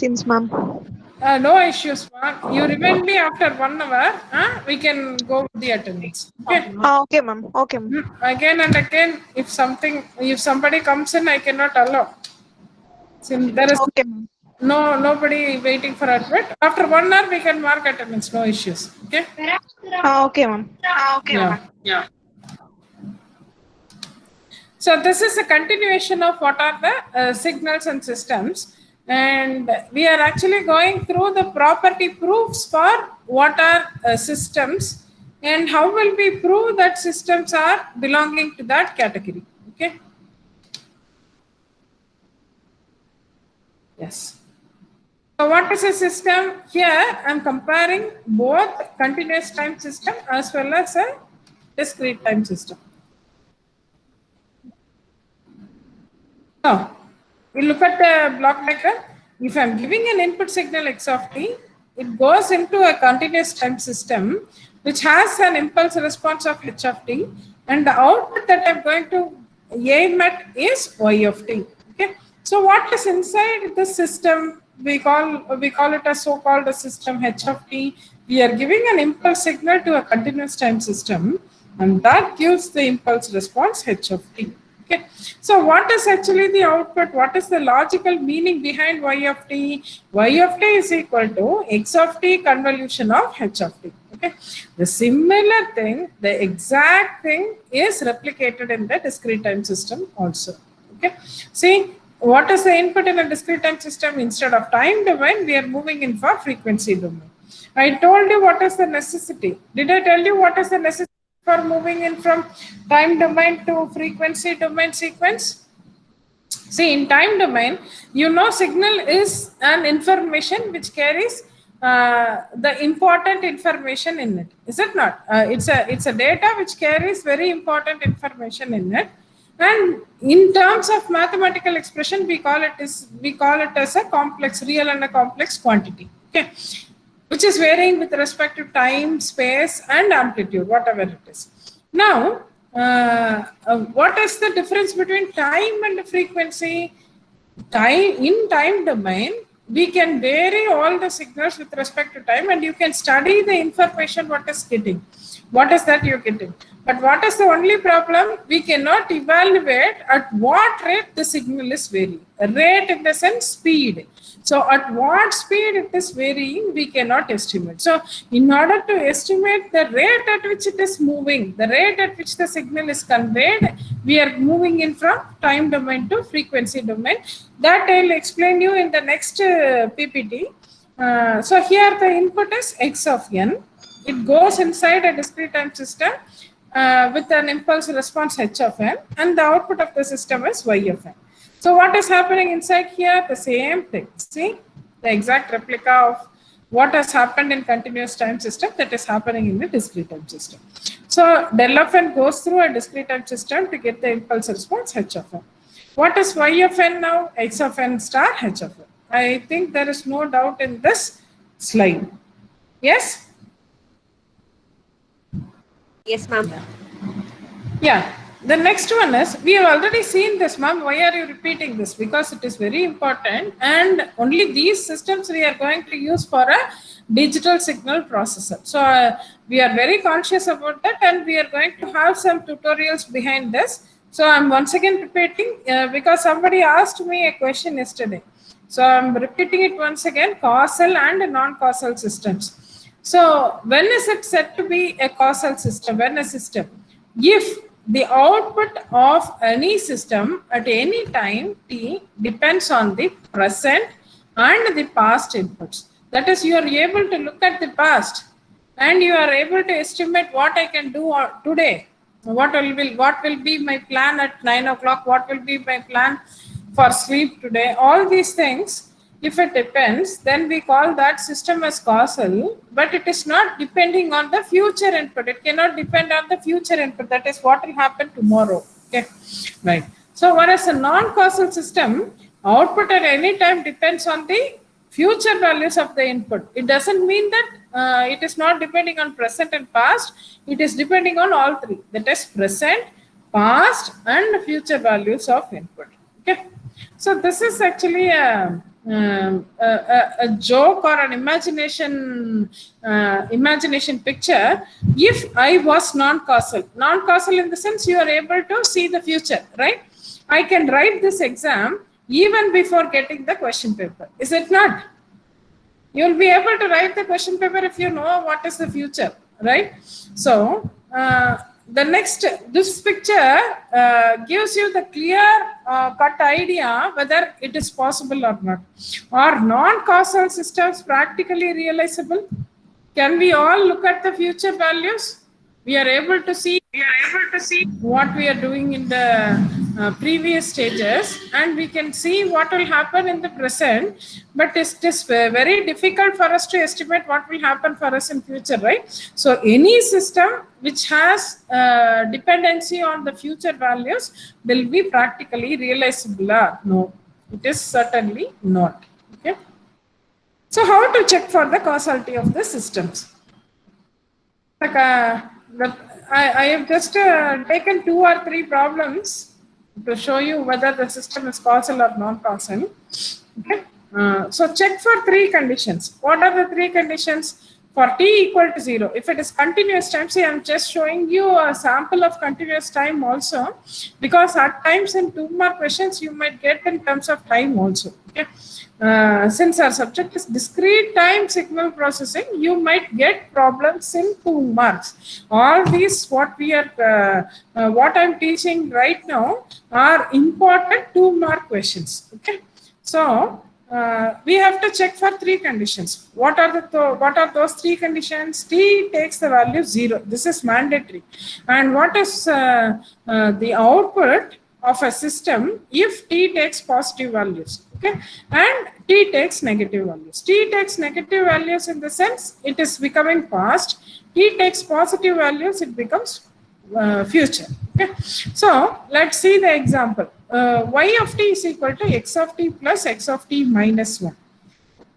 Seems, ma'am. No issues, ma'am. You remind me after 1 hour. We can go with the attendance. Okay. Okay, ma'am. Okay, ma'am. Again and again, if somebody comes in, I cannot allow. Since there is Okay, ma'am. nobody waiting for admit. After 1 hour, we can mark attendance. No issues. Okay. Okay, ma'am. Okay, yeah. Yeah. So this is a continuation of what are the signals and systems, and we are actually going through the property proofs for what are systems, and how will we prove that systems are belonging to that category. Okay. Yes. So what is a system? Here I am comparing both continuous time system as well as a discrete time system. Now, we look at the block diagram. If I am giving an input signal x of t, it goes into a continuous time system which has an impulse response of h of t, and the output that I am going to aim at is y of t. Okay. So what is inside the system? We call it a so-called a system h of t. We are giving an impulse signal to a continuous time system, and that gives the impulse response h of t. Okay. So what is actually the output? What is the logical meaning behind y of t? Y of t is equal to x of t convolution of h of t. Okay. The similar thing, the exact thing is replicated in the discrete time system also. Okay. See, what is the input in a discrete time system? Instead of time domain, we are moving in for frequency domain. I told you what is the necessity. Did I tell you what is the necessity for moving in from time domain to frequency domain sequence? See, in time domain, you know, signal is an information which carries the important information in it. Is it not? It's a data which carries very important information in it. And in terms of mathematical expression, we call it as a complex, real and a complex quantity. Okay, which is varying with respect to time, space, and amplitude, whatever it is. Now, what is the difference between time and frequency? In time domain, we can vary all the signals with respect to time, and you can study the information what is getting. What is that you're getting? But what is the only problem? We cannot evaluate at what rate the signal is varying. Rate in the sense speed. So at what speed it is varying, we cannot estimate. So in order to estimate the rate at which it is moving, the rate at which the signal is conveyed, we are moving in from time domain to frequency domain. That I'll explain you in the next PPT. So here the input is x of n. It goes inside a discrete time system with an impulse response h of n, and the output of the system is y of n. So what is happening inside here? The same thing. See, the exact replica of what has happened in continuous time system that is happening in the discrete time system. So del of n goes through a discrete time system to get the impulse response h of n. What is y of n now? X of n star h of n. I think there is no doubt in this slide. Yes? Yes, ma'am. Yeah. The next one is, we have already seen this, ma'am. Why are you repeating this? Because it is very important, and only these systems we are going to use for a digital signal processor. So we are very conscious about that, and we are going to have some tutorials behind this. So I'm once again repeating because somebody asked me a question yesterday. So I'm repeating it once again, causal and non-causal systems. So when is it said to be a causal system? When a system? If the output of any system at any time t depends on the present and the past inputs. That is, you are able to look at the past and you are able to estimate what I can do today. What will be my plan at 9 o'clock? What will be my plan for sleep today? All these things. If it depends, then we call that system as causal, but it is not depending on the future input. It cannot depend on the future input. That is what will happen tomorrow. Okay, right. So whereas a non-causal system, output at any time depends on the future values of the input. It doesn't mean that it is not depending on present and past. It is depending on all three. That is present, past, and future values of input. Okay. So this is actually a a joke or an imagination picture if I was non-causal. Non-causal in the sense you are able to see the future, right? I can write this exam even before getting the question paper. Is it not? You'll be able to write the question paper if you know what is the future, right? So the next, this picture gives you the clear cut idea whether it is possible or not. Are non-causal systems practically realizable? Can we all look at the future values? We are able to see what we are doing in the previous stages, and we can see what will happen in the present, but it is very difficult for us to estimate what will happen for us in future, right? So any system which has dependency on the future values will be practically realizable. No, it is certainly not. Okay. So how to check for the causality of the systems? Like I have just taken 2 or 3 problems to show you whether the system is causal or non-causal. Okay. So check for 3 conditions. What are the 3 conditions? For t equal to 0, if it is continuous time, see, I'm just showing you a sample of continuous time also, because at times in 2 mark questions you might get in terms of time also. Okay. Since our subject is discrete time signal processing, you might get problems in 2 marks. All these what we are, what I'm teaching right now are important 2 mark questions. Okay, so we have to check for 3 conditions. What are those 3 conditions? T takes the value 0. This is mandatory. And what is the output of a system if t takes positive values? Okay, and t takes negative values. T takes negative values in the sense it is becoming past. T takes positive values, it becomes future. Okay, so let's see the example. Y of t is equal to x of t plus x of t minus 1.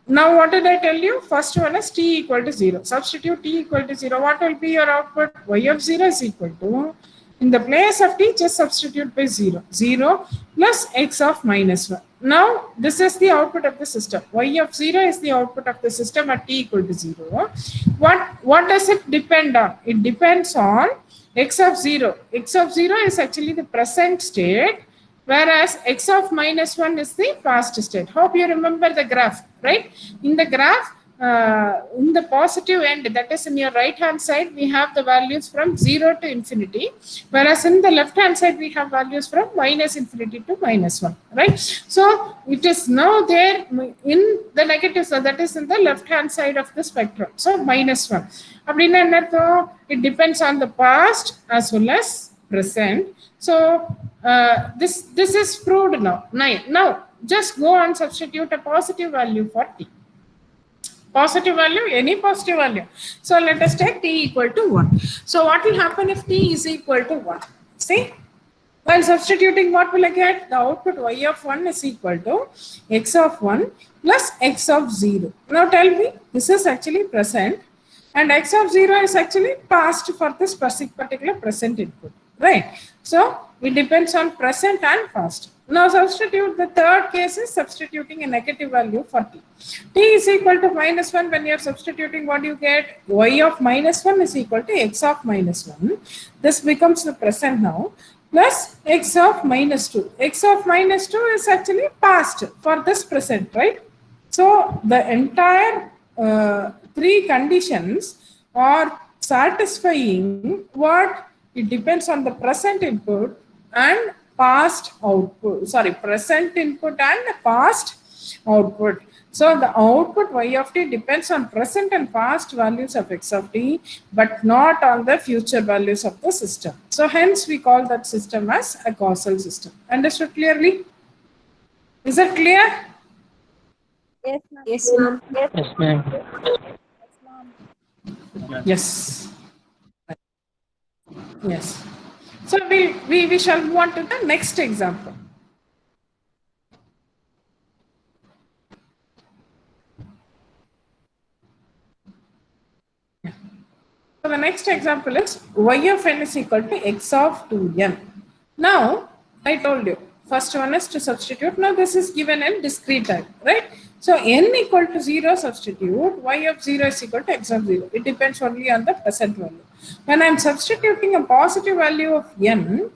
Now what did I tell you? First one is t equal to 0. Substitute t equal to 0. What will be your output? Y of 0 is equal to, in the place of t, just substitute by 0. 0 plus x of minus 1. Now this is the output of the system. Y of 0 is the output of the system at t equal to 0. What does it depend on? It depends on x of 0. X of 0 is actually the present state, whereas x of minus 1 is the past state. Hope you remember the graph, right? In the graph, in the positive end, that is in your right hand side, we have the values from 0 to infinity, whereas in the left hand side we have values from minus infinity to minus 1, right? So it is now there in the negative, so that is in the left hand side of the spectrum, so minus 1. It depends on the past as well as present. So this is proved now. Now just go and substitute a positive value for t. Positive value, any positive value. So let us take t equal to 1. So what will happen if t is equal to 1? See, while substituting, what will I get? The output y of 1 is equal to x of 1 plus x of 0. Now tell me, this is actually present and x of 0 is actually past for this particular present input, right? So it depends on present and past. Now substitute, the third case is substituting a negative value for t. T is equal to minus 1. When you are substituting, what do you get? Y of minus 1 is equal to x of minus 1. This becomes the present now, plus x of minus 2. X of minus 2 is actually past for this present, right? So the entire 3 conditions are satisfying what? It depends on the present input and past output, present input and past output. So the output y of t depends on present and past values of x of t, but not on the future values of the system. So hence we call that system as a causal system. Understood clearly? Is that clear? Yes, ma'am. Yes, ma'am. Yes, ma'am. Yes. Yes. So we shall move on to the next example. So the next example is y of n is equal to x of 2n. Now I told you First one is to substitute. Now this is given in discrete type, right? So n equal to 0 substitute, y of 0 is equal to x of 0. It depends only on the present value. When I'm substituting a positive value of n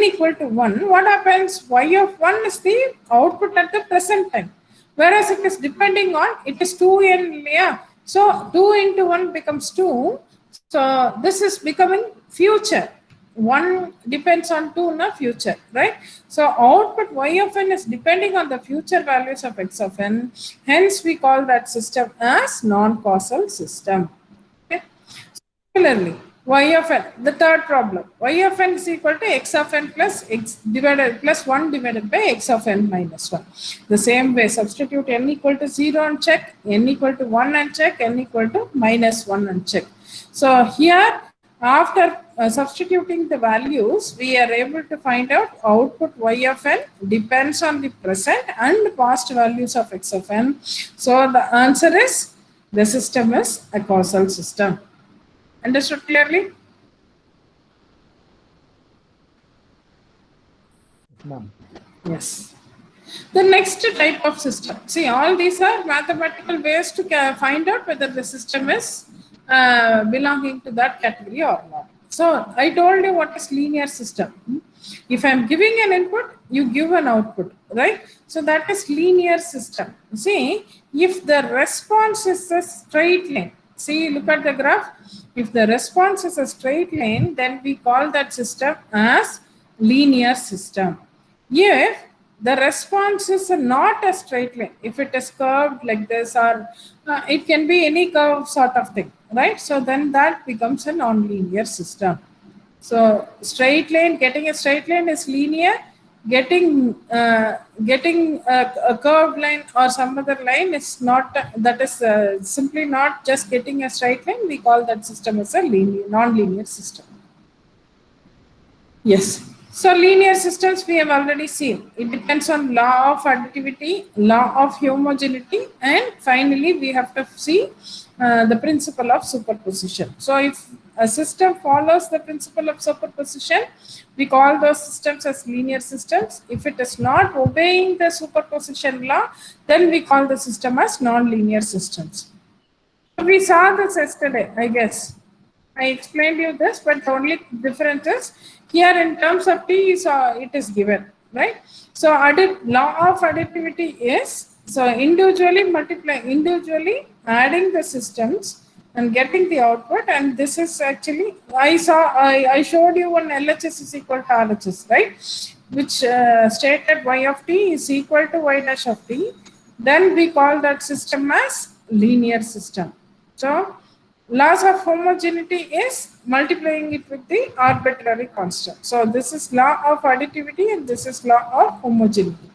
equal to 1, what happens? Y of 1 is the output at the present time. Whereas it is depending on, it is 2n, yeah. So 2 into 1 becomes 2. So this is becoming future. 1 depends on 2 in the future, right? So output y of n is depending on the future values of x of n. Hence we call that system as non-causal system. Okay. Similarly, y of n, the third problem, y of n is equal to x of n plus x divided plus 1 divided by x of n minus 1. The same way, substitute n equal to 0 and check, n equal to 1 and check, n equal to minus 1 and check. So here, after substituting the values, we are able to find out output y of n depends on the present and past values of x of n. So the answer is, the system is a causal system. Understood clearly? Ma'am. Yes. The next type of system. See, all these are mathematical ways to find out whether the system is belonging to that category or not. So I told you what is linear system. If I'm giving an input, you give an output, right? So that is linear system. See, if the response is a straight line, see, look at the graph. If the response is a straight line, then we call that system as linear system. If the response is not a straight line, if it is curved like this, or it can be any curve sort of thing, right? So then that becomes a non-linear system. So straight line, getting a straight line is linear. Getting a curved line or some other line is not, that is simply not just getting a straight line. We call that system as a non-linear system. Yes. So linear systems we have already seen. It depends on law of additivity, law of homogeneity, and finally we have to see the principle of superposition. So if a system follows the principle of superposition, we call those systems as linear systems. If it is not obeying the superposition law, then we call the system as non-linear systems. We saw this yesterday, I guess. I explained you this, but the only difference is here in terms of t, it is given, right? So law of additivity is, so individually adding the systems and getting the output, and this is actually, I showed you one LHS is equal to RHS, right? Which stated y of t is equal to y dash of t. Then we call that system as linear system. So laws of homogeneity is multiplying it with the arbitrary constant. So this is law of additivity and this is law of homogeneity.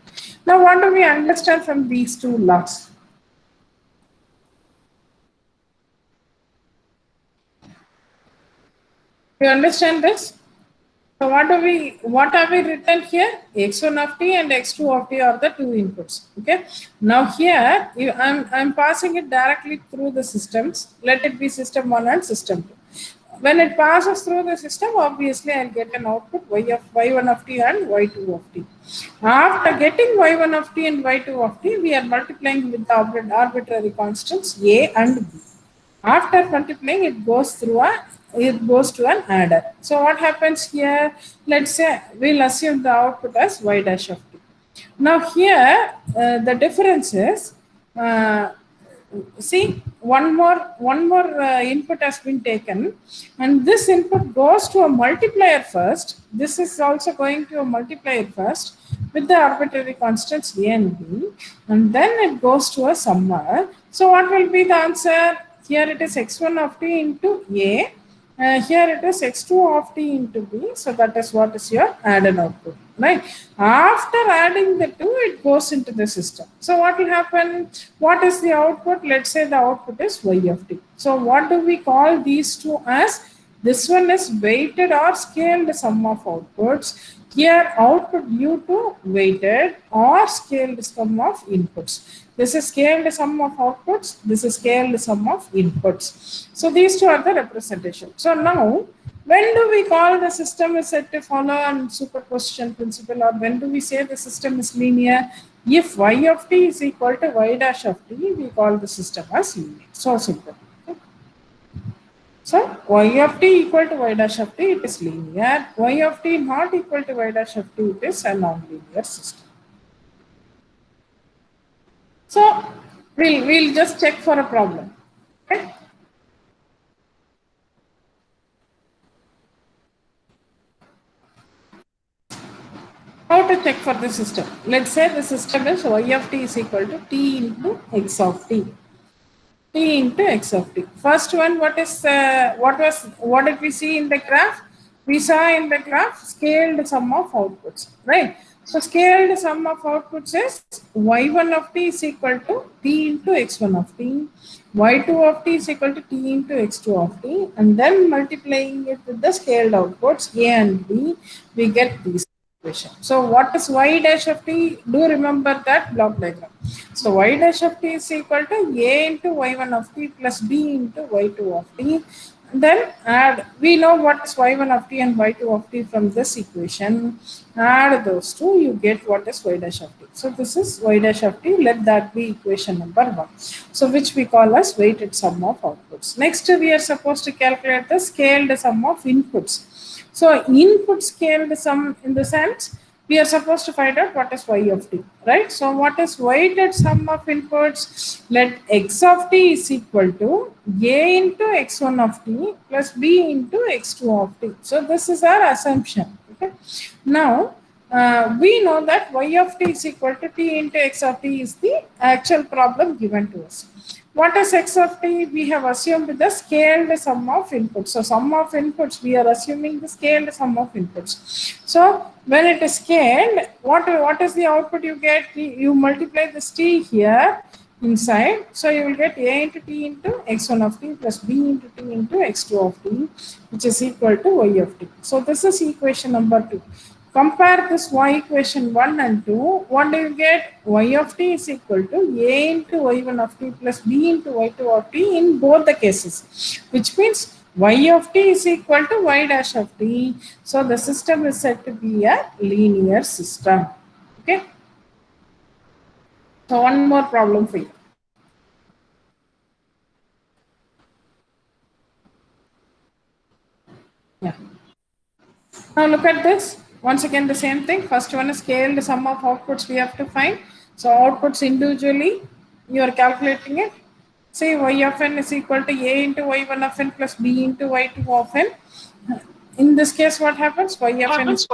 Now what do we understand from these two laws? You understand this? So what have we written here? X1 of t and x2 of t are the two inputs. Okay. Now here I'm passing it directly through the systems. Let it be system 1 and system 2. When it passes through the system, obviously I'll get an output y1 of t and y2 of t. After getting y1 of t and y2 of t, we are multiplying with the arbitrary constants a and b. After multiplying, it goes to an adder. So what happens here? Let's say we'll assume the output as y dash of t. Now here the difference is, see, one more input has been taken, and this input goes to a multiplier first. This is also going to a multiplier first with the arbitrary constants a and b, and then it goes to a summer. So what will be the answer? Here it is x1 of t into a. Here it is x2 of t into b. So that is what is your added output, right? After adding the two, it goes into the system. So what will happen? What is the output? Let's say the output is y of t. So what do we call these two as? This one is weighted or scaled sum of outputs. Here output due to weighted or scaled sum of inputs. This is scaled sum of outputs. This is scaled sum of inputs. So these two are the representation. So now when do we call the system is said to follow on superposition principle, or when do we say the system is linear? If y of t is equal to y dash of t, we call the system as linear. So simple. Okay. So y of t equal to y dash of t, it is linear. Y of t not equal to y dash of t, it is a non-linear system. So we'll just check for a problem. Okay. How to check for the system? Let's say the system is y of t is equal to t into x of t. T into x of t. First one, what did we see in the graph? We saw in the graph scaled sum of outputs, right? So scaled sum of outputs is y1 of t is equal to t into x1 of t, y2 of t is equal to t into x2 of t, and then multiplying it with the scaled outputs a and b, we get these. So what is y dash of t? Do remember that block diagram. So y dash of t is equal to a into y1 of t plus b into y2 of t. Then add, we know what is y1 of t and y2 of t from this equation. Add those two, you get what is y dash of t. So this is y dash of t, let that be equation number 1. So which we call as weighted sum of outputs. Next we are supposed to calculate the scaled sum of inputs. So input scaled sum in the sense, we are supposed to find out what is y of t, right? So what is weighted sum of inputs? Let x of t is equal to a into x1 of t plus b into x2 of t. So this is our assumption. Okay. Now we know that y of t is equal to t into x of t is the actual problem given to us. What is x of t? We have assumed the scaled sum of inputs. So sum of inputs, we are assuming the scaled sum of inputs. So when it is scaled, what is the output you get? You multiply this t here inside. So you will get a into t into x1 of t plus b into t into x2 of t, which is equal to y of t. So this is equation number 2. Compare this y equation 1 and 2. What do you get? Y of t is equal to a into y1 of t plus b into y2 of t in both the cases, which means y of t is equal to y dash of t. So the system is said to be a linear system. Okay. So one more problem for you. Yeah. Now look at this. Once again, the same thing. First one is scaled sum of outputs we have to find. So outputs individually, you are calculating it. Say y of n is equal to a into y1 of n plus b into y2 of n. In this case, what happens? Y of n is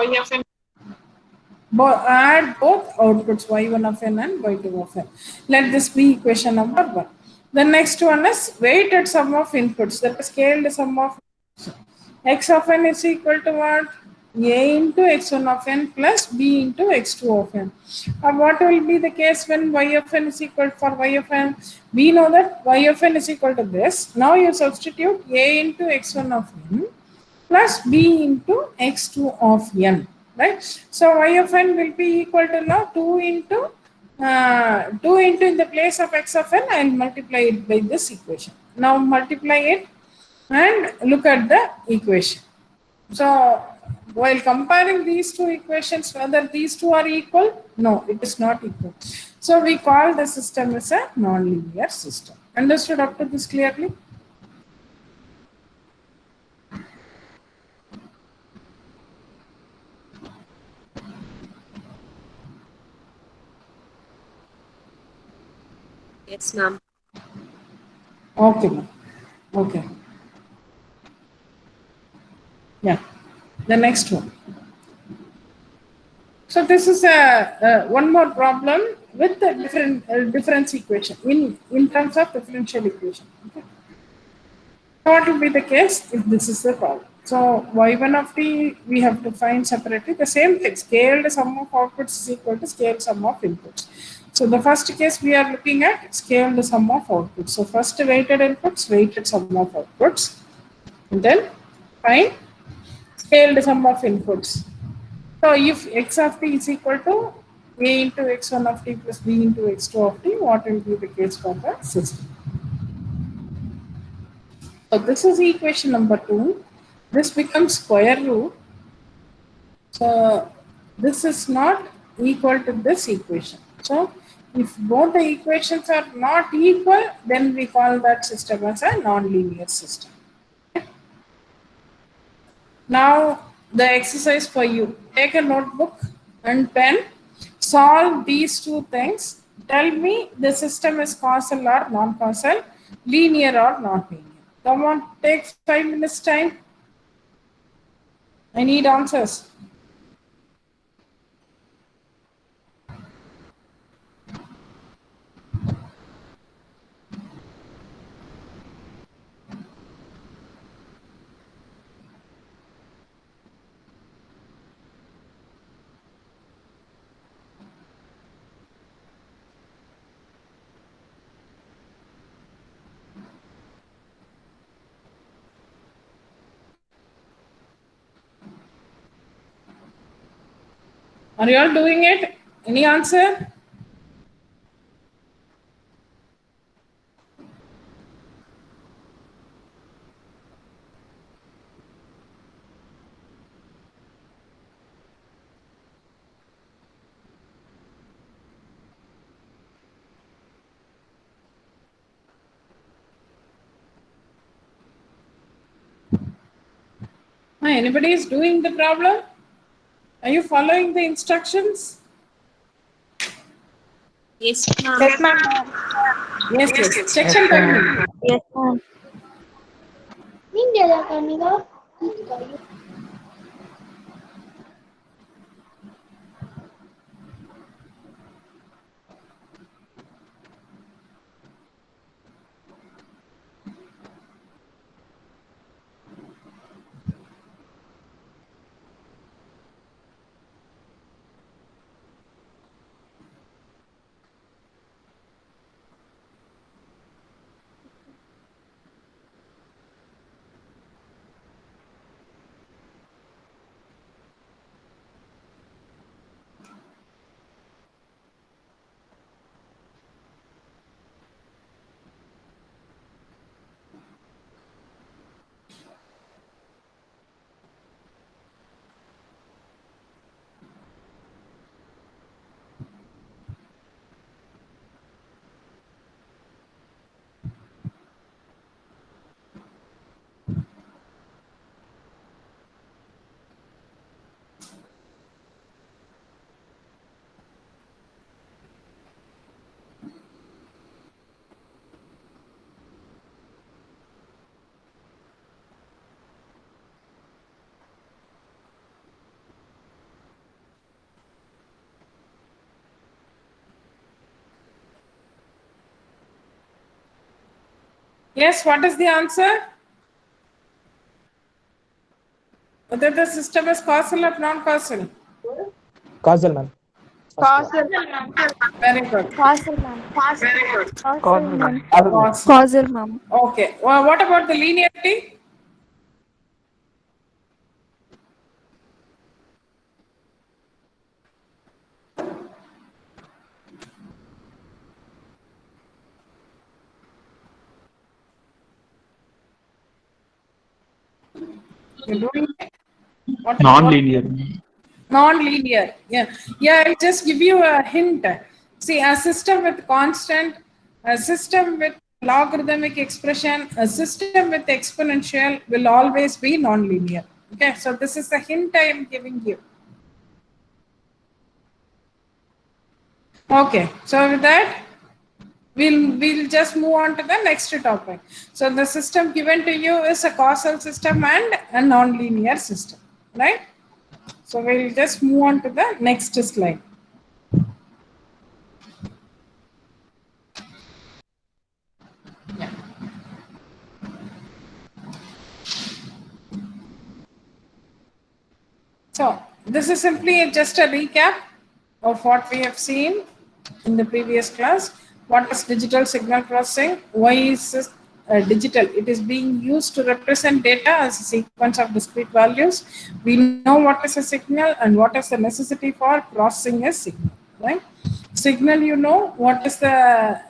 add both outputs y1 of n and y2 of n. Let this be equation number 1. The next one is weighted sum of inputs. That is scaled sum of x of n is equal to what? A into x1 of n plus b into x2 of n. What will be the case when y of n is equal for y of n? We know that y of n is equal to this. Now you substitute a into x1 of n plus b into x2 of n, right? So y of n will be equal to now 2 into in the place of x of n, I will multiply it by this equation. Now multiply it and look at the equation. So while comparing these two equations, whether these two are equal, no, it is not equal. So we call the system as a non-linear system. Understood up to this clearly? Yes, ma'am. Okay, ma'am. Okay. Yeah. The next one. So this is a one more problem with the difference equation in terms of differential equation. Okay. So what will be the case if this is the problem? So y1 of t we have to find separately. The same thing, scaled sum of outputs is equal to scaled sum of inputs. So the first case we are looking at scaled sum of outputs. So first weighted inputs, weighted sum of outputs, and then find scaled sum of inputs. So if x of t is equal to a into x1 of t plus b into x2 of t, what will be the case for the system? So this is equation number 2. this becomes square root. So this is not equal to this equation. So if both the equations are not equal, then we call that system as a nonlinear system. Now the exercise for you. Take a notebook and pen. Solve these two things. Tell me the system is causal or non-causal, linear or non-linear. Come on, take 5 minutes time. I need answers. Are you all doing it? Any answer? Anybody is doing the problem? Are you following the instructions? Yes, Yes, ma'am. Yes, yes. Section timing. Yes, ma'am. Yes, what is the answer? Whether the system is causal or non-causal? Causal, ma'am. Causal. Very good. Causal, ma'am. Causal, ma'am. Causal. Causal, ma'am. Okay. Well, what about the linearity? You're doing it? Non-linear. Non-linear. Yeah. Yeah, I'll just give you a hint. See, a system with constant, a system with logarithmic expression, a system with exponential will always be non-linear. Okay, so this is the hint I am giving you. Okay, so with that, we'll just move on to the next topic. So the system given to you is a causal system and a non-linear system, right? So we'll just move on to the next slide. Yeah. So this is simply just a recap of what we have seen in the previous class. What is digital signal processing? Why is this digital? It is being used to represent data as a sequence of discrete values. We know what is a signal and what is the necessity for processing a signal, right? Signal, you know, what is the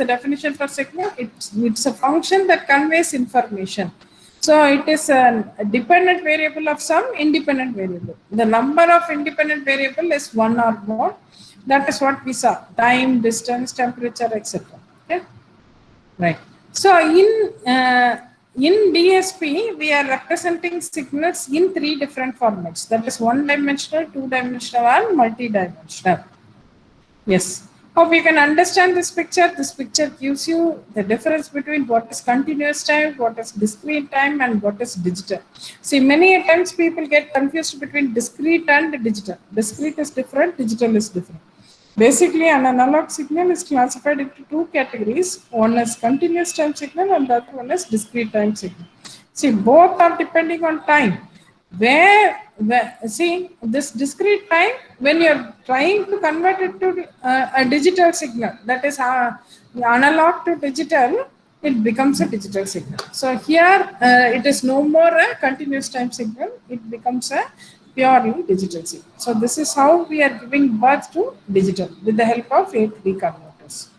definition for signal? It's a function that conveys information. So it is a dependent variable of some independent variable. The number of independent variable is one or more. That is what we saw: time, distance, temperature, etc. Okay, right. So in DSP, we are representing signals in three different formats. That is one-dimensional, two-dimensional, and multi-dimensional. Yes. Hope you can understand this picture. This picture gives you the difference between what is continuous time, what is discrete time, and what is digital. See, many times people get confused between discrete and digital. Discrete is different, digital is different. Basically, an analog signal is classified into two categories. One is continuous time signal and the other one is discrete time signal. See, both are depending on time. Where see, this discrete time, when you're trying to convert it to a digital signal, that is analog to digital, it becomes a digital signal. So here it is no more a continuous time signal, it becomes a purely digital signal. So this is how we are giving birth to digital with the help of A3 converters.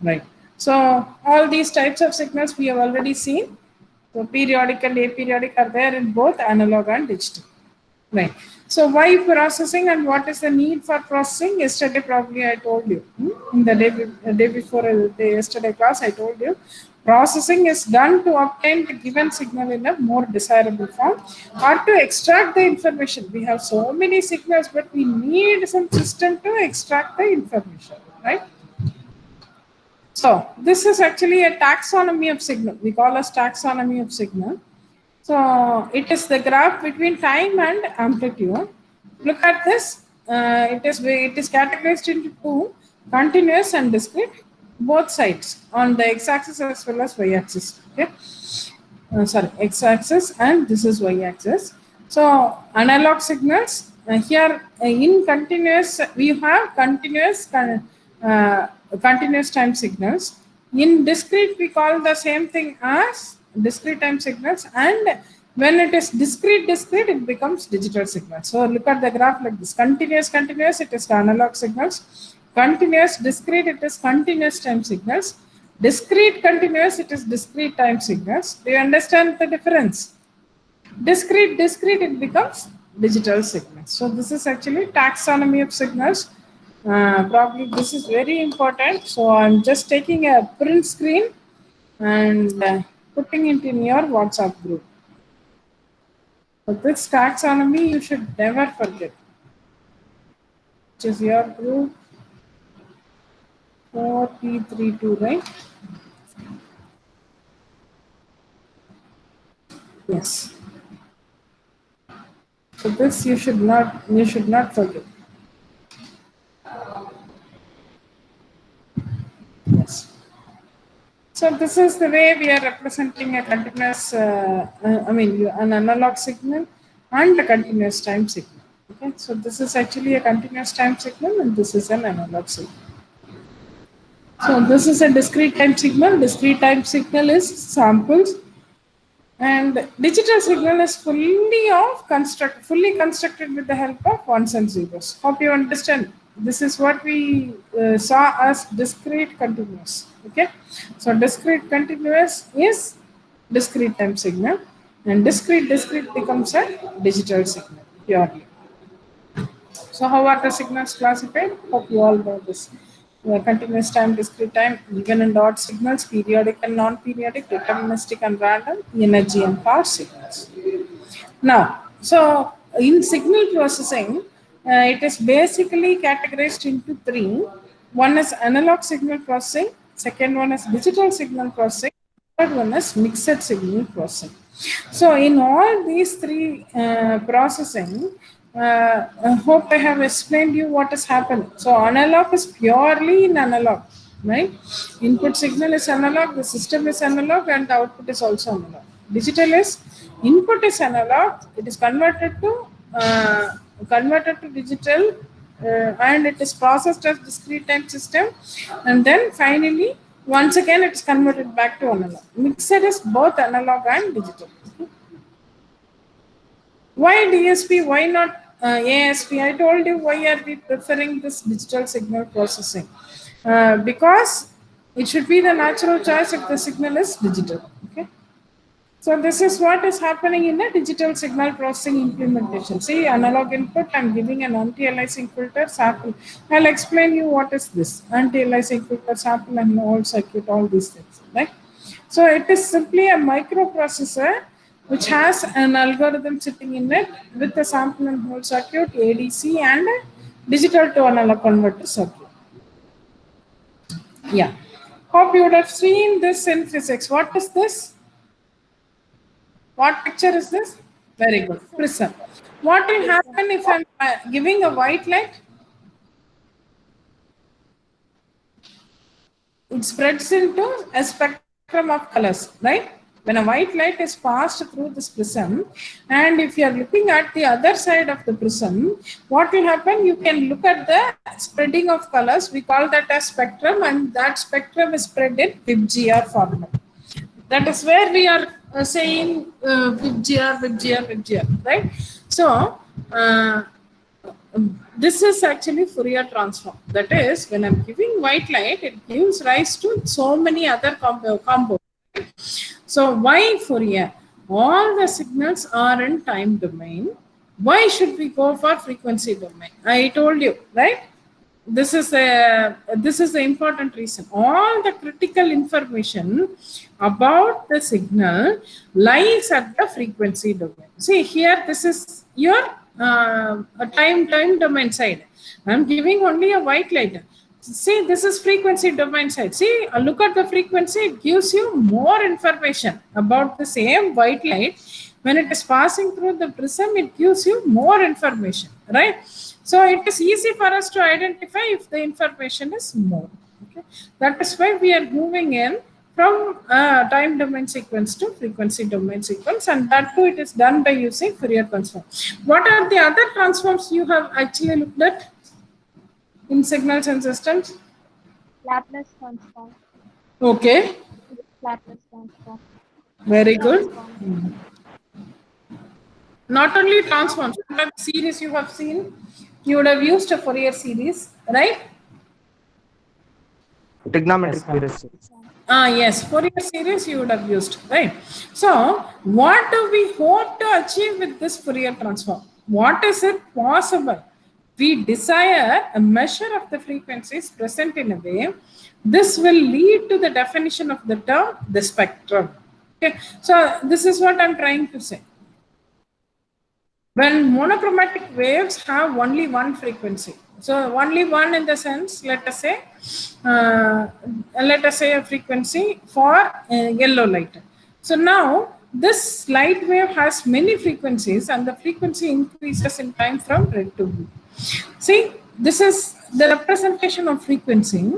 Right. So all these types of signals we have already seen. So periodic and aperiodic are there in both analog and digital. Right. So why processing and what is the need for processing? Yesterday probably I told you. In the day before the yesterday class I told you. Processing is done to obtain the given signal in a more desirable form or to extract the information. We have so many signals, but we need some system to extract the information, right? So this is actually a taxonomy of signal. We call as taxonomy of signal. So it is the graph between time and amplitude. Look at this. It is categorized into two: continuous and discrete, both sides on the x-axis as well as y-axis. Okay, sorry, x-axis and this is y-axis. So analog signals here in continuous we have continuous time signals. In discrete we call the same thing as discrete time signals, and when it is discrete it becomes digital signals. So look at the graph like this: continuous it is analog signals, continuous discrete it is continuous time signals, discrete continuous it is discrete time signals. Do you understand the difference? Discrete it becomes digital signals. So this is actually taxonomy of signals. Probably this is very important. So I'm just taking a print screen and putting it in your WhatsApp group. But this taxonomy you should never forget. Which is your group 4P3-2, right? Yes. So this you should not forget. Yes. So this is the way we are representing a continuous, an analog signal and a continuous time signal. Okay, so this is actually a continuous time signal and this is an analog signal. So this is a discrete time signal. Discrete time signal is samples, and digital signal is fully constructed with the help of ones and zeros. Hope you understand. This is what we saw as discrete continuous. Okay, so discrete continuous is discrete time signal, and discrete becomes a digital signal purely. So how are the signals classified? Hope you all know this. Continuous time, discrete time, even and odd signals, periodic and non-periodic, deterministic and random, energy and power signals. Now, so in signal processing, it is basically categorized into three. One is analog signal processing, second one is digital signal processing, third one is mixed signal processing. So in all these three processing, I hope I have explained you what has happened. So analog is purely in analog, right? Input signal is analog, the system is analog, and the output is also analog. Digital is input is analog, it is converted to digital, and it is processed as discrete time system, and then finally once again it is converted back to analog. Mixed is both analog and digital. Why DSP? Why not ASP? I told you why are we preferring this digital signal processing? Because it should be the natural choice if the signal is digital. Okay. So this is what is happening in a digital signal processing implementation. See, analog input, I'm giving an anti-aliasing filter sample. I'll explain you what is this anti-aliasing filter sample and whole circuit, all these things, right? So it is simply a microprocessor which has an algorithm sitting in it with a sample and hold circuit, ADC, and a digital to analog converter circuit. Yeah. Hope you would have seen this in physics. What is this? What picture is this? Very good. Prism. What will happen if I'm giving a white light? It spreads into a spectrum of colors, right? When a white light is passed through this prism, and if you are looking at the other side of the prism, what will happen? You can look at the spreading of colors. We call that as spectrum, and that spectrum is spread in WebGR format. That is where we are saying WebGR, right? So, this is actually Fourier transform. That is, when I'm giving white light, it gives rise to so many other combos. So why Fourier? All the signals are in time domain. Why should we go for frequency domain? I told you, right? This is the important reason. All the critical information about the signal lies at the frequency domain. See here, this is your a time domain side. I'm giving only a white light. See, this is frequency domain side. See, look at the frequency. It gives you more information about the same white light. When it is passing through the prism, it gives you more information, right? So it is easy for us to identify if the information is more. Okay? That is why we are moving in from time domain sequence to frequency domain sequence, and that too it is done by using Fourier transform. What are the other transforms you have actually looked at in signals and systems? Laplace transform. Okay. Laplace transform. Very good. Not only transforms, but series you have seen, you would have used a Fourier series, right? Trigonometric series. Yes, Fourier series you would have used, right? So, what do we hope to achieve with this Fourier transform? What is it possible? We desire a measure of the frequencies present in a way. This will lead to the definition of the term, the spectrum. Okay, so this is what I'm trying to say. When monochromatic waves have only one frequency, so only one in the sense, let us say a frequency for yellow light. So now this light wave has many frequencies, and the frequency increases in time from red to blue. See, this is the representation of frequency.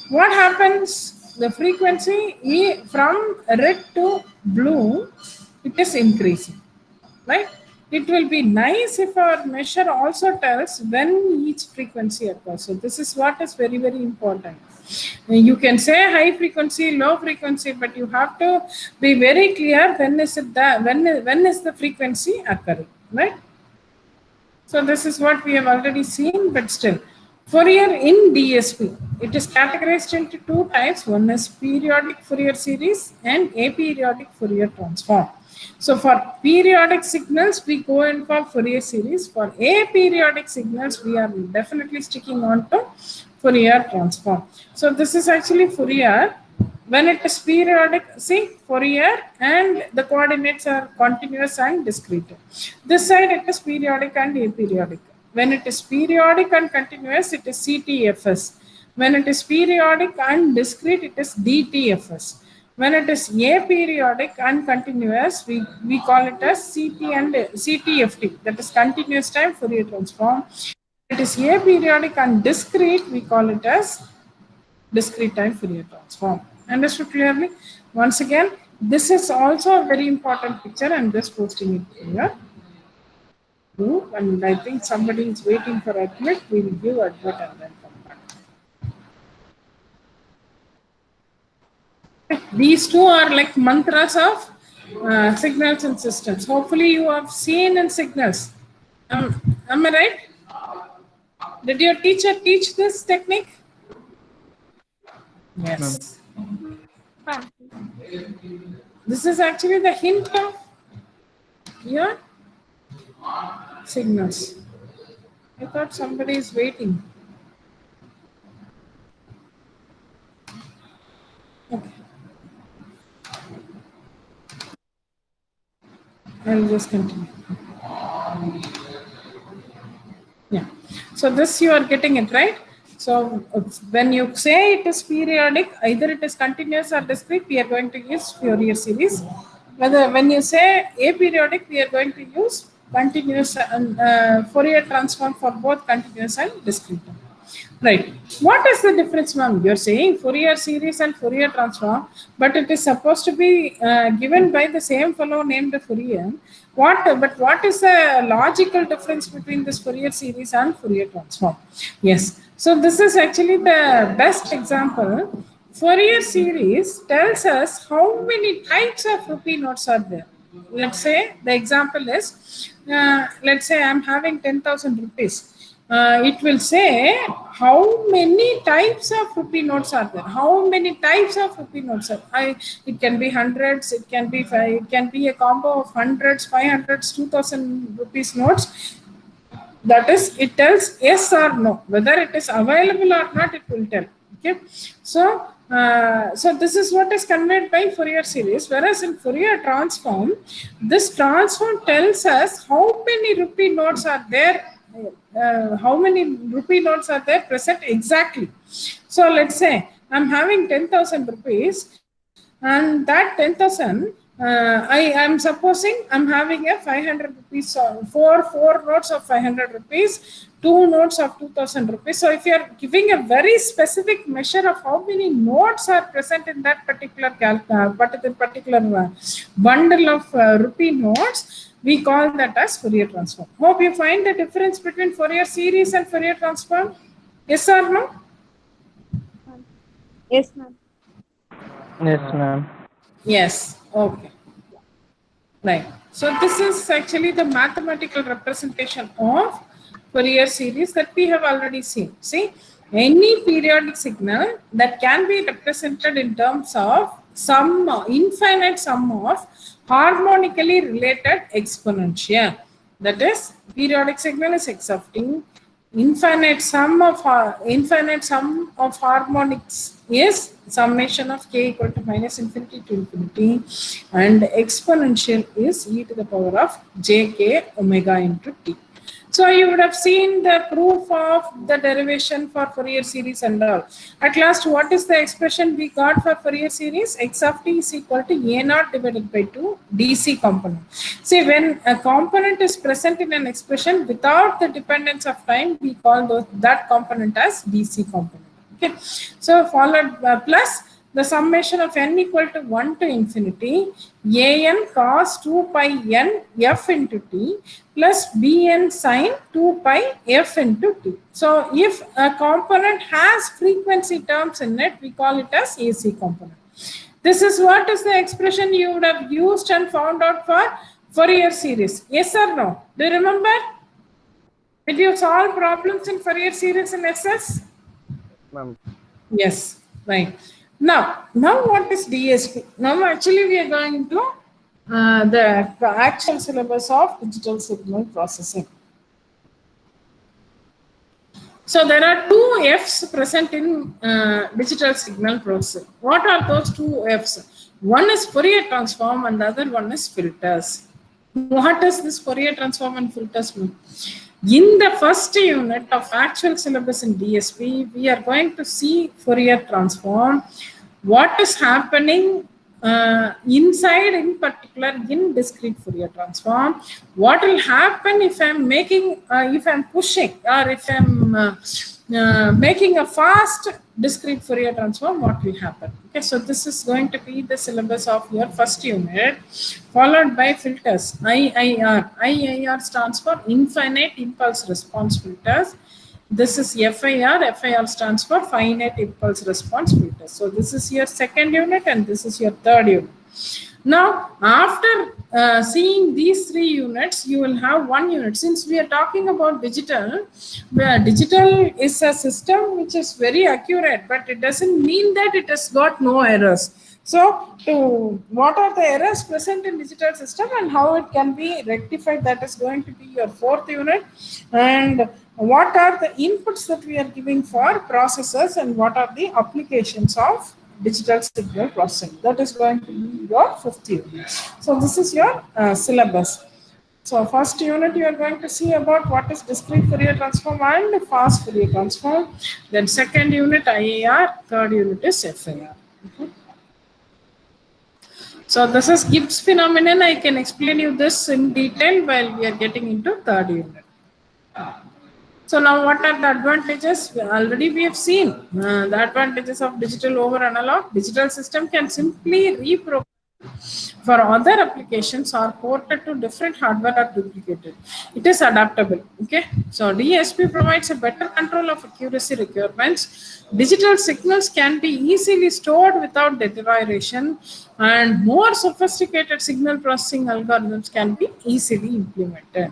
What happens? The frequency from red to blue, it is increasing, right? It will be nice if our measure also tells when each frequency occurs. So this is what is very, very important. You can say high frequency, low frequency, but you have to be very clear when is it that when is the frequency occurring, right? So this is what we have already seen, but still. Fourier in DSP, it is categorized into two types. One is periodic Fourier series and aperiodic Fourier transform. So for periodic signals, we go in for Fourier series. For aperiodic signals, we are definitely sticking on to Fourier transform. So this is actually Fourier. When it is periodic, see Fourier, and the coordinates are continuous and discrete. This side it is periodic and aperiodic. When it is periodic and continuous, it is CTFS. When it is periodic and discrete, it is DTFS. When it is aperiodic and continuous, we call it as CT and CTFT, that is continuous time Fourier transform. It is aperiodic and discrete, we call it as discrete time Fourier transform. Understood clearly? Once again, this is also a very important picture. I'm just posting it here. And I think somebody is waiting for admit. We will give admit and then come back. These two are like mantras of signals and systems. Hopefully you have seen in signals. Am I right? Did your teacher teach this technique? Yes. This is actually the hint of your signals. I thought somebody is waiting. Okay. I'll just continue. Yeah. So this you are getting it right. So when you say it is periodic, either it is continuous or discrete, we are going to use Fourier series. Whether when you say aperiodic, we are going to use continuous and Fourier transform for both continuous and discrete. Right. What is the difference, ma'am? You're saying Fourier series and Fourier transform, but it is supposed to be given by the same fellow named Fourier. But what is the logical difference between this Fourier series and Fourier transform? Yes. So this is actually the best example. Fourier series tells us how many types of rupee notes are there. Let's say the example is, let's say I'm having 10,000 rupees. It will say how many types of rupee notes are there. How many types of rupee notes are there? It can be hundreds. It can be a combo of hundreds, 500s, 2,000 rupees notes. That is, it tells yes or no. Whether it is available or not, it will tell. Okay. So this is what is conveyed by Fourier series. Whereas in Fourier transform, this transform tells us how many rupee notes are there. How many rupee notes are there present exactly. So let's say I'm having 10,000 rupees, and that 10,000, I am supposing I'm having a 500 rupees, four notes of 500 rupees, 2 notes of 2,000 rupees. So if you are giving a very specific measure of how many notes are present in that particular bundle of rupee notes, we call that as Fourier transform. Hope you find the difference between Fourier series and Fourier transform. Yes or no? Yes, ma'am. Yes, ma'am. Yes. Okay. Right. So this is actually the mathematical representation of Fourier series that we have already seen. See, any periodic signal that can be represented in terms of infinite sum of harmonically related exponential. That is, periodic signal is x of t. Infinite sum of harmonics is summation of k equal to minus infinity to infinity, and exponential is e to the power of jk omega into t. So you would have seen the proof of the derivation for Fourier series and all. At last, what is the expression we got for Fourier series? X of t is equal to a naught divided by 2 dc component. See, when a component is present in an expression without the dependence of time, we call that component as dc component. Okay. So followed plus the summation of n equal to 1 to infinity an cos 2 pi n f into t plus bn sine 2 pi f into t. So if a component has frequency terms in it, we call it as AC component. This is what is the expression you would have used and found out for Fourier series. Yes or no? Do you remember? Did you solve problems in Fourier series in SS? Yes, right. Now what is DSP? Now actually we are going to the actual syllabus of digital signal processing. So there are two F's present in digital signal processing. What are those two F's? One is Fourier transform and the other one is filters. What does this Fourier transform and filters mean? In the first unit of actual syllabus in DSP, we are going to see Fourier transform. What is happening inside, in particular, in discrete Fourier transform? What will happen if I'm pushing, or if I'm making a fast discrete Fourier transform? What will happen? Okay, so this is going to be the syllabus of your first unit, followed by filters. IIR stands for infinite impulse response filters. This is FIR. FIR stands for finite impulse response filters. So this is your second unit and this is your third unit. Now, after seeing these three units, you will have one unit. Since we are talking about digital, where digital is a system which is very accurate, but it doesn't mean that it has got no errors. So, what are the errors present in digital system and how it can be rectified? That is going to be your fourth unit. And what are the inputs that we are giving for processors and what are the applications of digital signal processing? That is going to be your fifth unit. So, this is your syllabus. So first unit you are going to see about what is discrete Fourier transform and fast Fourier transform. Then second unit IAR, third unit is FIR. So this is Gibbs phenomenon. I can explain you this in detail while we are getting into third unit. So now what are the advantages? Already we have seen the advantages of digital over analog. Digital system can simply reprogram for other applications or ported to different hardware or duplicated. It is adaptable. Okay. So DSP provides a better control of accuracy requirements. Digital signals can be easily stored without deterioration and more sophisticated signal processing algorithms can be easily implemented.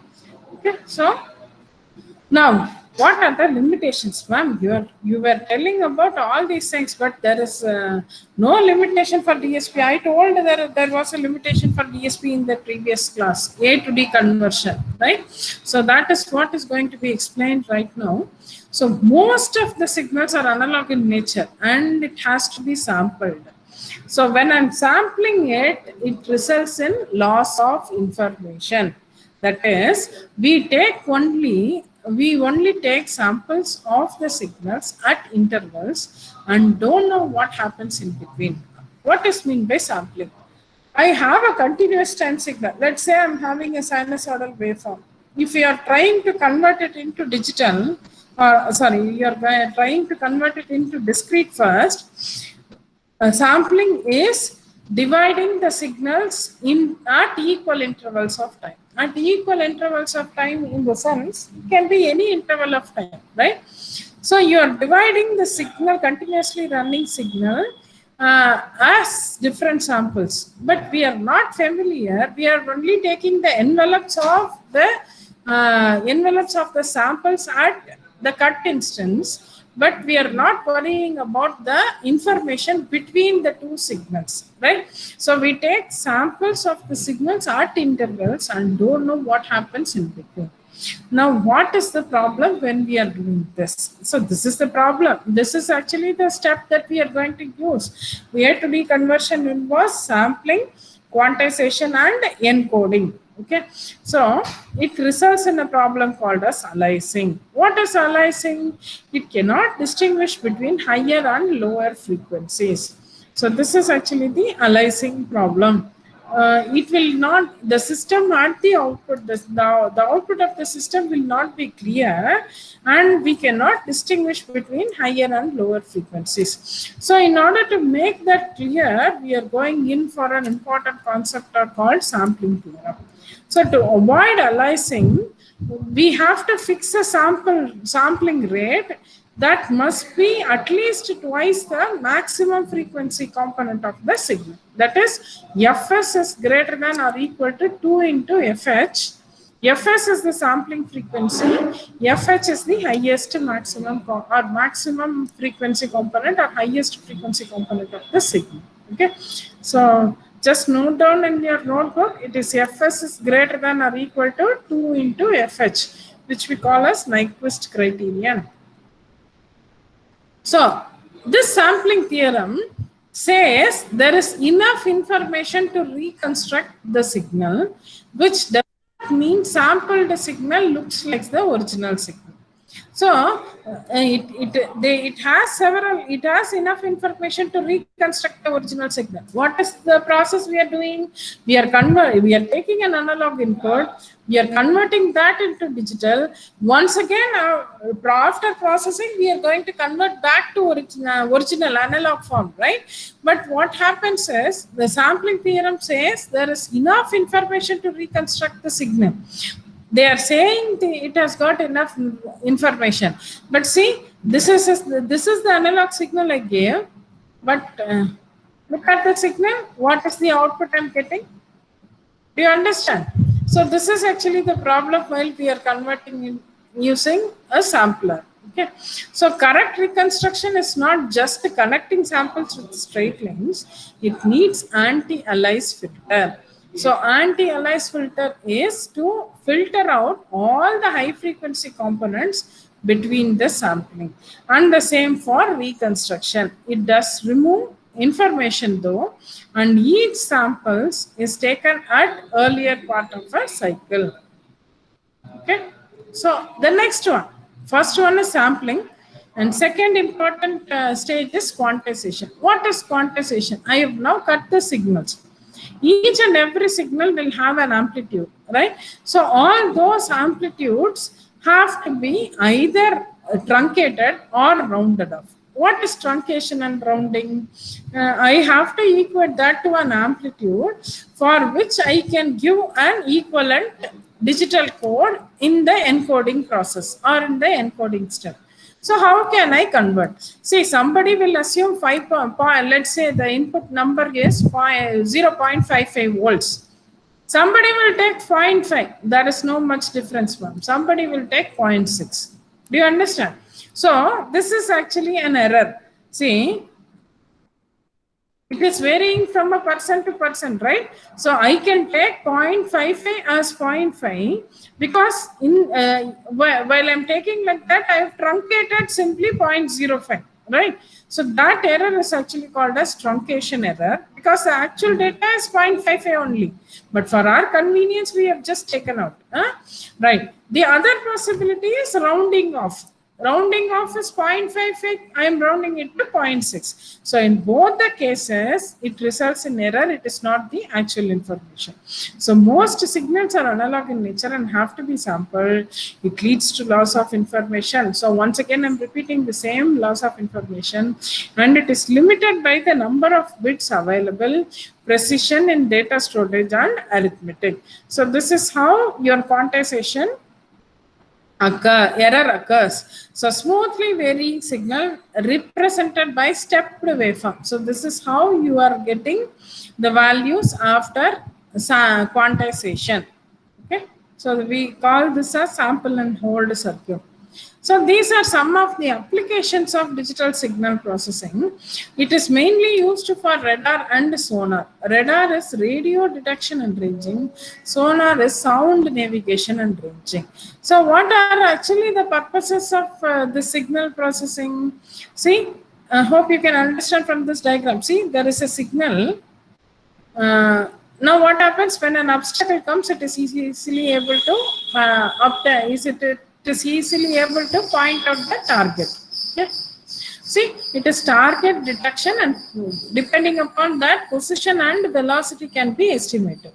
Okay. So now, what are the limitations, ma'am? You were telling about all these things, but there is no limitation for DSP. I told there was a limitation for DSP in the previous class, A to D conversion, right? So that is what is going to be explained right now. So most of the signals are analog in nature and it has to be sampled. So when I'm sampling it, it results in loss of information. That is, we only take samples of the signals at intervals and don't know what happens in between. What is meant by sampling? I have a continuous time signal. Let's say I'm having a sinusoidal waveform. If you are trying to convert it into digital, you are trying to convert it into discrete first, sampling is dividing the signals at equal intervals of time. At equal intervals of time in the sense, it can be any interval of time, right? So you are dividing the signal, continuously running signal as different samples. But we are not familiar. We are only taking the envelopes of the samples at the cut instance. But we are not worrying about the information between the two signals, right? So we take samples of the signals at intervals and don't know what happens in between. Now, what is the problem when we are doing this? So this is the problem. This is actually the step that we are going to use. A to B conversion involves sampling, quantization and encoding. Okay, so it results in a problem called as aliasing. What is aliasing? It cannot distinguish between higher and lower frequencies. So this is actually the aliasing problem. It will not, the system at the output, the output of the system will not be clear and we cannot distinguish between higher and lower frequencies. So in order to make that clear, we are going in for an important concept called sampling theorem. So to avoid aliasing, we have to fix a sampling rate that must be at least twice the maximum frequency component of the signal. That is, Fs is greater than or equal to 2 into Fh. Fs is the sampling frequency. Fh is the highest maximum frequency component or highest frequency component of the signal. Okay, so just note down in your notebook. It is Fs is greater than or equal to 2 into Fh, which we call as Nyquist criterion. So, this sampling theorem says there is enough information to reconstruct the signal, which does not mean sampled signal looks like the original signal. So, it has enough information to reconstruct the original signal. What is the process we are doing? We are taking an analog input, we are converting that into digital. Once again, after processing, we are going to convert back to original analog form, right? But what happens is, the sampling theorem says there is enough information to reconstruct the signal. They are saying it has got enough information, but see, this is the analog signal I gave, but look at the signal. What is the output I'm getting? Do you understand? So this is actually the problem while we are converting in using a sampler. Okay, so correct reconstruction is not just connecting samples with straight lines, it needs anti-alias filter. So anti-alias filter is to filter out all the high frequency components between the sampling, and the same for reconstruction. It does remove information though, and each samples is taken at earlier part of a cycle. Okay, so the next one, first one is sampling, and second important stage is quantization. What is quantization? I have now cut the signals. Each and every signal will have an amplitude, right? So all those amplitudes have to be either truncated or rounded off. What is truncation and rounding? I have to equate that to an amplitude for which I can give an equivalent digital code in the encoding process or in the encoding step. So how can I convert? See, somebody will assume let's say the input number is 0.55 volts. Somebody will take 0.5. There is no much difference from. Somebody will take 0.6. Do you understand? So this is actually an error. See, it is varying from a person to person, right? So I can take 0.55 as 0.5 because while I'm taking like that, I have truncated simply 0.05, right? So that error is actually called as truncation error because the actual data is 0.55 only. But for our convenience, we have just taken out, right? The other possibility is rounding off. Rounding off is 0.55, I am rounding it to 0.6. So in both the cases, it results in error, it is not the actual information. So most signals are analog in nature and have to be sampled. It leads to loss of information. So once again, I'm repeating the same loss of information, and it is limited by the number of bits available, precision in data storage and arithmetic. So this is how your quantization error occurs. So smoothly varying signal represented by stepped waveform. So this is how you are getting the values after quantization. Okay, so we call this a sample and hold circuit. So these are some of the applications of digital signal processing. It is mainly used for radar and sonar. Radar is radio detection and ranging. Sonar is sound navigation and ranging. So what are actually the purposes of the signal processing? See, I hope you can understand from this diagram. See, there is a signal. Now what happens when an obstacle comes? It is easily able to it is easily able to point out the target. Okay. See, it is target detection, and depending upon that, position and velocity can be estimated.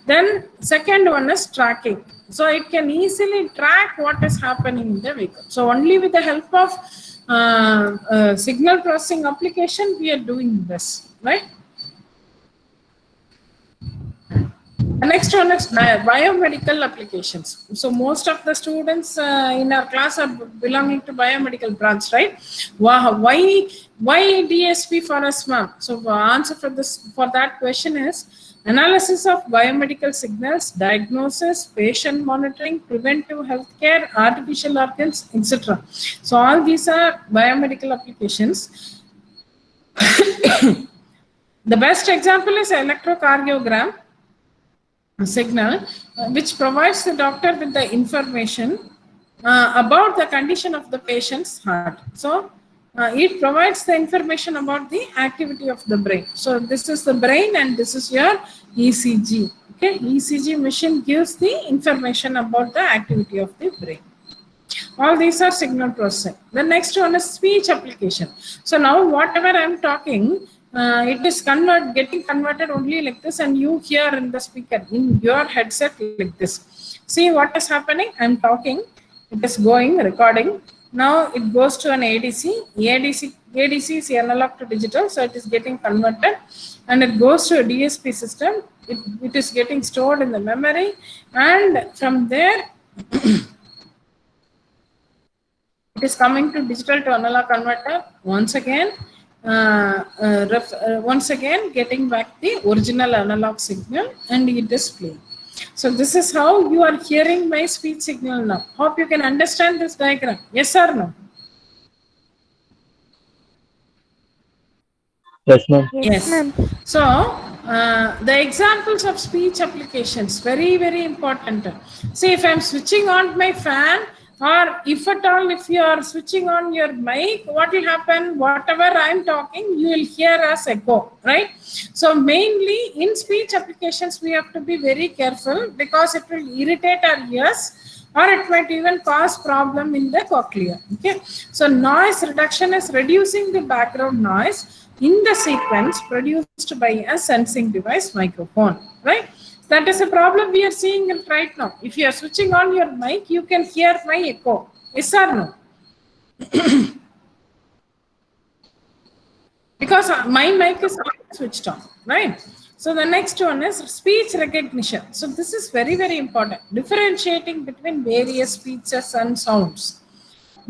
Then second one is tracking. So it can easily track what is happening in the vehicle. So only with the help of signal processing application, we are doing this, right? The next one is biomedical applications. So most of the students in our class are belonging to biomedical branch, right? Why DSP for us, ma'am? So the answer for that question is analysis of biomedical signals, diagnosis, patient monitoring, preventive healthcare, artificial organs, etc. So all these are biomedical applications. The best example is electrocardiogram signal, which provides the doctor with the information about the condition of the patient's heart. So it provides the information about the activity of the brain. So this is the brain and this is your ECG. Okay, ECG machine gives the information about the activity of the brain. All these are signal processing. The next one is speech application. So now whatever I'm talking, it is getting converted only like this, and you hear in the speaker, in your headset like this. See what is happening? I'm talking, it is going, recording. Now it goes to an ADC. ADC is analog to digital, so it is getting converted, and it goes to a DSP system. It is getting stored in the memory, and from there it is coming to digital to analog converter. Once again getting back the original analog signal, and it is playing. So this is how you are hearing my speech signal now. Hope you can understand this diagram. Yes or no? Yes, ma'am. Yes. ma'am. So, the examples of speech applications, very, very important. See, if I'm switching on my fan, or if at all, if you are switching on your mic, what will happen? Whatever I'm talking, you will hear as echo, right? So, mainly in speech applications, we have to be very careful because it will irritate our ears, or it might even cause problem in the cochlea. Okay, so noise reduction is reducing the background noise in the sequence produced by a sensing device microphone, right? That is a problem we are seeing it right now. If you are switching on your mic, you can hear my echo. Yes or no? Because my mic is switched on, right? So the next one is speech recognition. So this is very, very important. Differentiating between various speeches and sounds.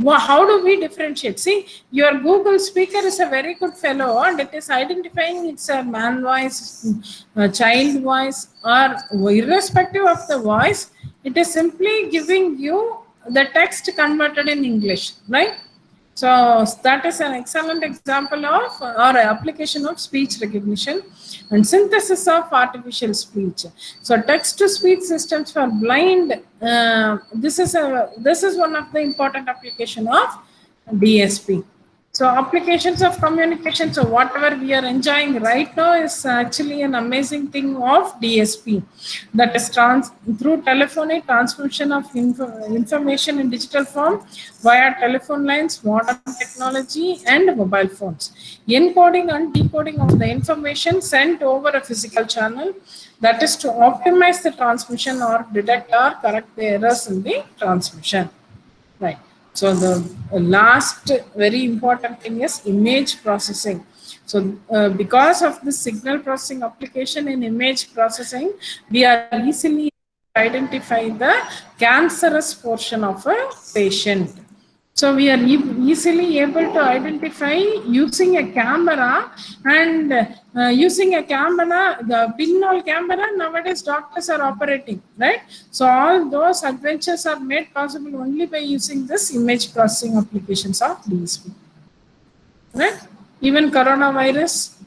How do we differentiate? See, your Google speaker is a very good fellow, and it is identifying it's a man voice, a child voice, or irrespective of the voice, it is simply giving you the text converted in English, right? So that is an excellent example of or application of speech recognition and synthesis of artificial speech. So text to speech systems for blind. This is one of the important application of DSP. So applications of communication. So whatever we are enjoying right now is actually an amazing thing of DSP. That is through telephony transmission of information in digital form via telephone lines, modern technology, and mobile phones. Encoding and decoding of the information sent over a physical channel. That is to optimize the transmission or detect or correct the errors in the transmission. Right. So the last very important thing is image processing. So because of the signal processing application in image processing, we are easily identify the cancerous portion of a patient. So we are easily able to identify using a camera and using a camera, the pinhole camera nowadays doctors are operating, right? So all those adventures are made possible only by using this image processing applications of DSP, right? Even coronavirus,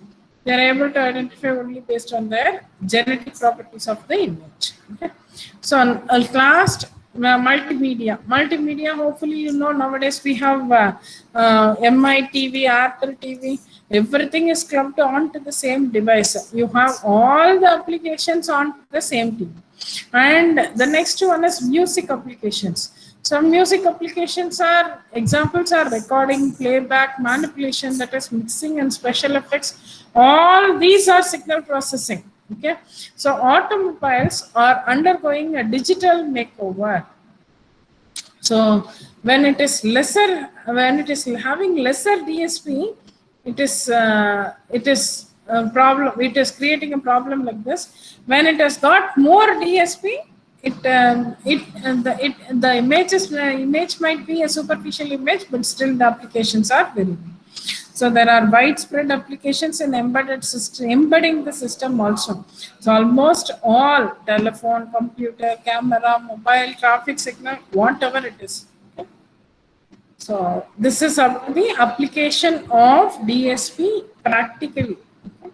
they are able to identify only based on their genetic properties of the image. Okay? So last, multimedia, hopefully you know nowadays we have MI TV, Apple TV, everything is clubbed onto the same device. You have all the applications on the same TV. And the next one is music applications. Some music applications are examples are recording, playback, manipulation, that is mixing and special effects. All these are signal processing. Okay, so automobiles are undergoing a digital makeover. So when it is having lesser DSP, it is a problem. It is creating a problem like this. When it has got more DSP, the image might be a superficial image, but still the applications are very big. So there are widespread applications in embedded system, embedding the system also. So almost all telephone, computer, camera, mobile, traffic signal, whatever it is. Okay. So this is the application of DSP practically. Okay.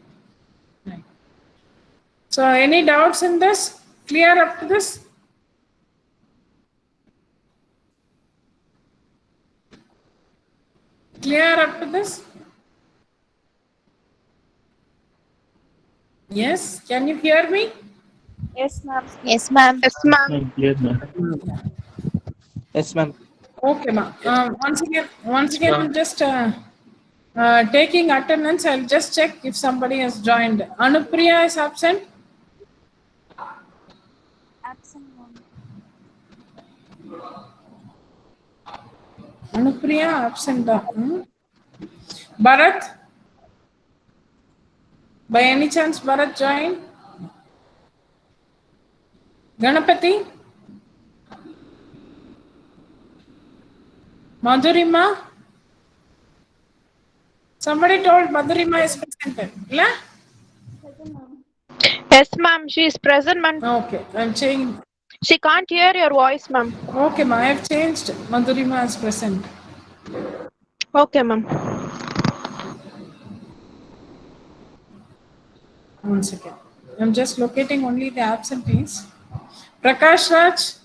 Right. So any doubts in this? Clear up to this? Clear up to this? Yes, can you hear me? Yes, ma'am. Yes, ma'am. Yes, ma'am. Ma'am, clear, ma'am. Yes, ma'am. Okay, ma'am. Once again, I'm just taking attendance. I'll just check if somebody has joined. Anupriya is absent. Absent, ma'am. Anupriya absent. Bharat. By any chance, Bharat joined? Ganapati? Madhurima? Somebody told Madhurima is present. Yeah? Present, ma'am. Yes, ma'am. She is present, ma'am. Okay, I'm changing. She can't hear your voice, ma'am. Okay, ma'am, I have changed. Madhurima is present. Okay, ma'am. One second. I'm just locating only the absentees. Prakash Raj,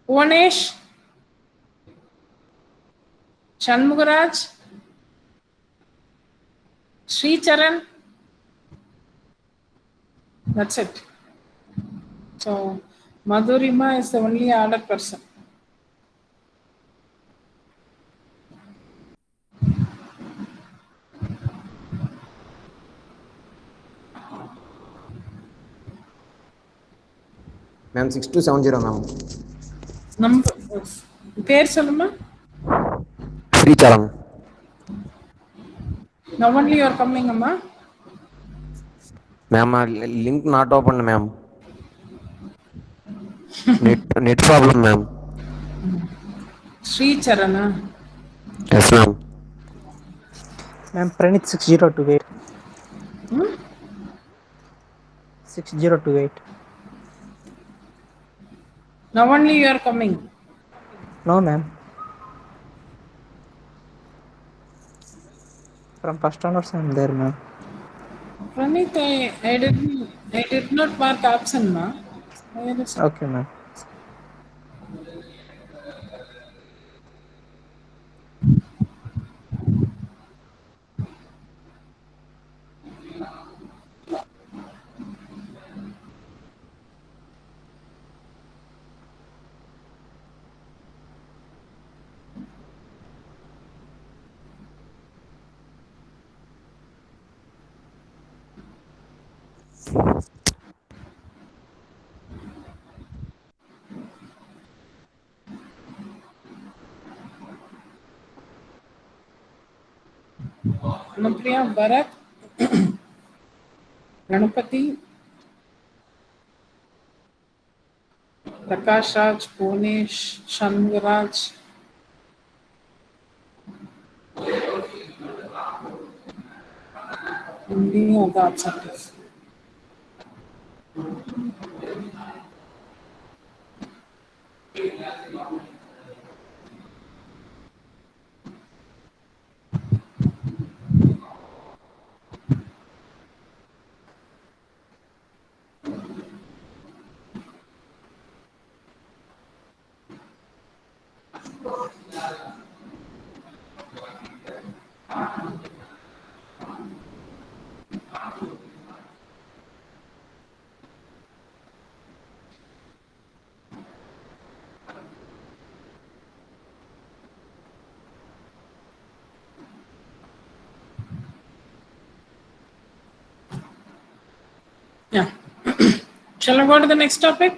Bhuvanesh, Shanmugaraj, Sri Charan. That's it. So Madhurima is the only other person. Ma'am, 6270, ma'am. Number. Pair Salama. Free Charan. Now only you are coming, Amma. Ma'am, link not open, ma'am. Net problem, ma'am. Sri Charana. Yes, ma'am. Ma'am, Pranit 6028. 6028. Now only you are coming. No, ma'am. From first onwards, I'm there, ma'am. Pranit, I did not mark absent, ma. Where is it? Okay, ma'am. Anupriya, Bharat, Ganapati, Prakash Raj, Bhuvanesh, Shanmugaraj. Only of the absentees. Yeah. Shall I go to the next topic?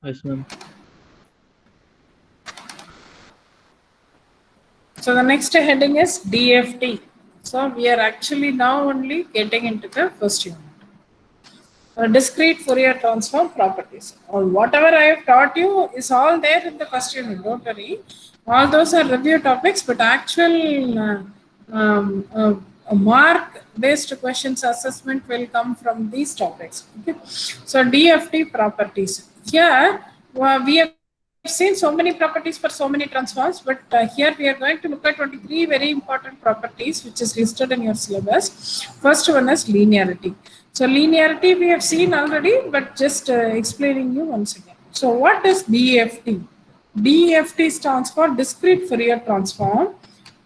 Yes, ma'am. So the next heading is DFT. So we are actually now only getting into the first unit. Discrete Fourier transform properties. Or whatever I have taught you is all there in the first unit. Don't worry. All those are review topics, but actual mark-based questions assessment will come from these topics. Okay. So DFT properties. Here we have seen so many properties for so many transforms, but here we are going to look at 23 very important properties which is listed in your syllabus. First one is linearity. So linearity we have seen already, but just explaining you once again. So what is DFT? DFT stands for discrete Fourier transform.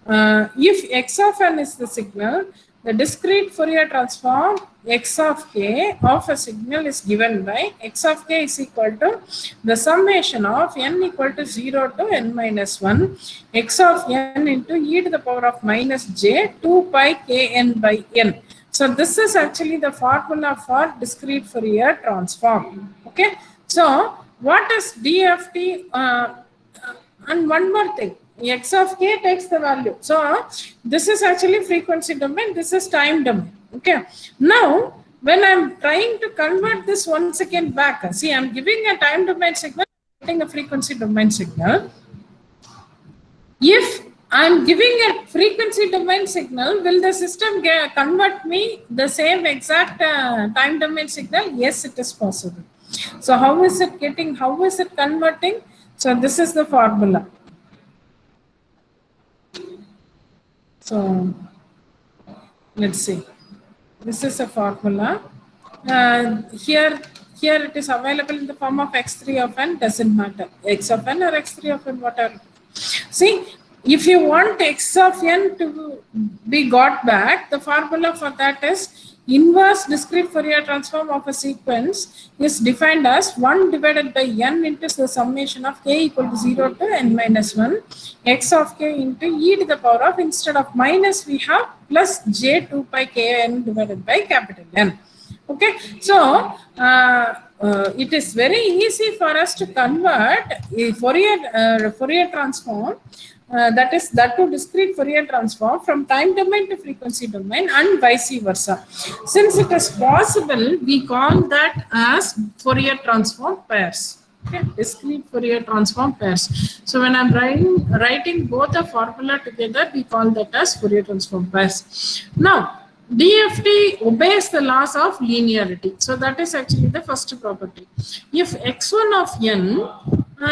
If x of n is the signal, the discrete Fourier transform x of k of a signal is given by x of k is equal to the summation of n equal to 0 to n minus 1 x of n into e to the power of minus j 2 pi k n by n. So this is actually the formula for discrete Fourier transform. Okay. So what is DFT? And one more thing, x of k takes the value. So this is actually frequency domain, this is time domain. Okay. Now, when I'm trying to convert this once again back, see, I'm giving a time domain signal, getting a frequency domain signal. If I'm giving a frequency domain signal, will the system convert me the same exact time domain signal? Yes, it is possible. So how is it converting? So this is the formula. So Let's see. This is a formula. Here it is available in the form of x3 of n, doesn't matter. X of n or x3 of n, whatever. See, if you want x of n to be got back, the formula for that is inverse discrete Fourier transform of a sequence is defined as 1 divided by n into the summation of k equal to 0 to n minus 1 x of k into e to the power of, instead of minus we have plus j 2 pi k n divided by capital N. Okay, so it is very easy for us to convert a Fourier transform, that to discrete Fourier transform from time domain to frequency domain and vice versa. Since it is possible, we call that as Fourier transform pairs. Okay, discrete Fourier transform pairs. So when I'm writing both the formula together, we call that as Fourier transform pairs. Now, DFT obeys the laws of linearity. So that is actually the first property. If x1 of n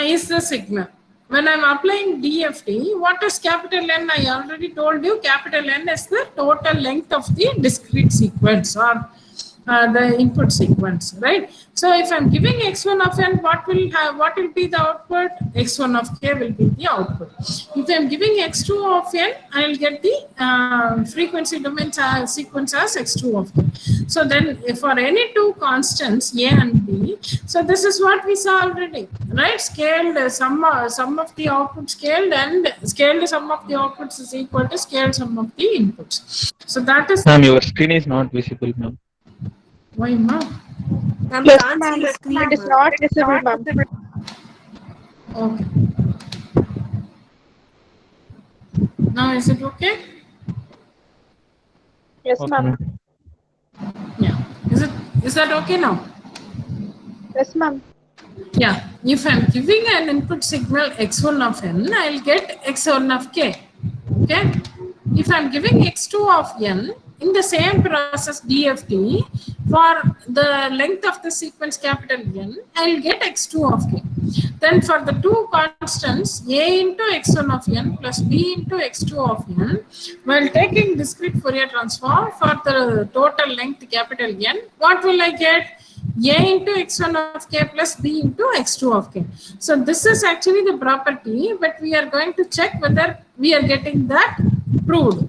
is the signal, when I'm applying DFT, what is capital N? I already told you capital N is the total length of the discrete sequence or the input sequence, right? So if I'm giving x1 of n, what will be the output? X1 of k will be the output. If I'm giving x2 of n, I'll get the frequency domain sequence as x2 of k. So then for any two constants a and b, so this is what we saw already, right? Scaled sum of the output scaled, and scaled sum of the outputs is equal to scaled sum of the inputs. So that is. Ma'am, your screen is not visible, ma'am. Why, ma'am? Ma'am, Yes, can't see ma'am. the screen, It is ma'am. not visible, ma'am. Okay. Now is it okay? Yes, Okay, ma'am. ma'am. Yeah. Is that okay now? Yes, ma'am. Yeah. If I'm giving an input signal x1 of n, I'll get x1 of k. Okay. If I'm giving x2 of n, in the same process DFT, for the length of the sequence capital N, I'll get x2 of k. Then for the two constants a into x1 of n plus b into x2 of n, while taking discrete Fourier transform for the total length capital N, what will I get? A into x1 of k plus b into x2 of k. So this is actually the property, but we are going to check whether we are getting that proved.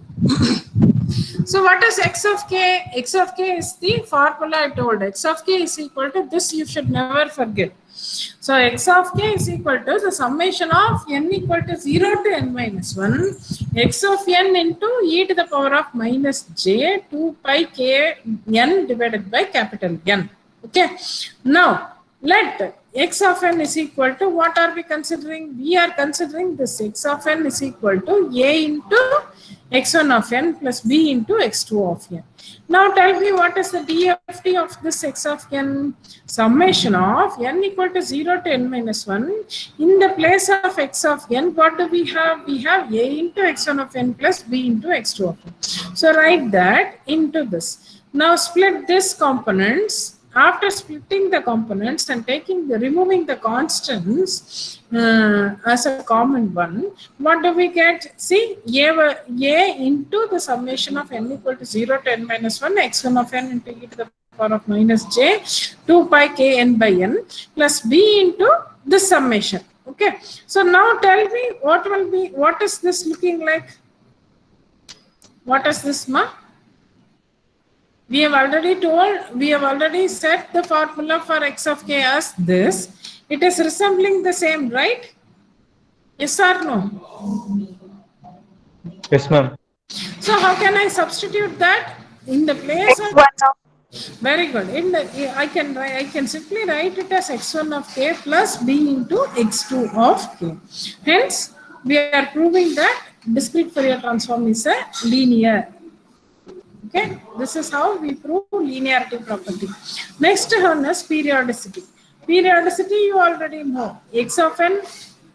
So what is x of k? X of k is the formula I told. X of k is equal to this, you should never forget. So x of k is equal to the summation of n equal to 0 to n minus 1, x of n into e to the power of minus j 2 pi k n divided by capital N. Okay. Now, let x of n is equal to, what are we considering? We are considering this x of n is equal to a into x1 of n plus b into x2 of n. Now tell me, what is the DFT of this x of n? Summation of n equal to 0 to n minus 1. In the place of x of n, what do we have? We have a into x1 of n plus b into x2 of n. So write that into this. Now split this components. After splitting the components and removing the constants as a common one, what do we get? See, a into the summation of n equal to 0 to n minus 1, x1 of n into e to the power of minus j 2 pi k n by n plus b into the summation. Okay. So now tell me, what is this looking like? What is this, ma? We have already set the formula for x of k as this. It is resembling the same, right? Yes or no? Yes, ma'am. So how can I substitute that in the place of? Very good. I can simply write it as x1 of k plus b into x2 of k. Hence, we are proving that discrete Fourier transform is a linear. Okay, this is how we prove linearity property. Next one is periodicity. Periodicity you already know. X of n,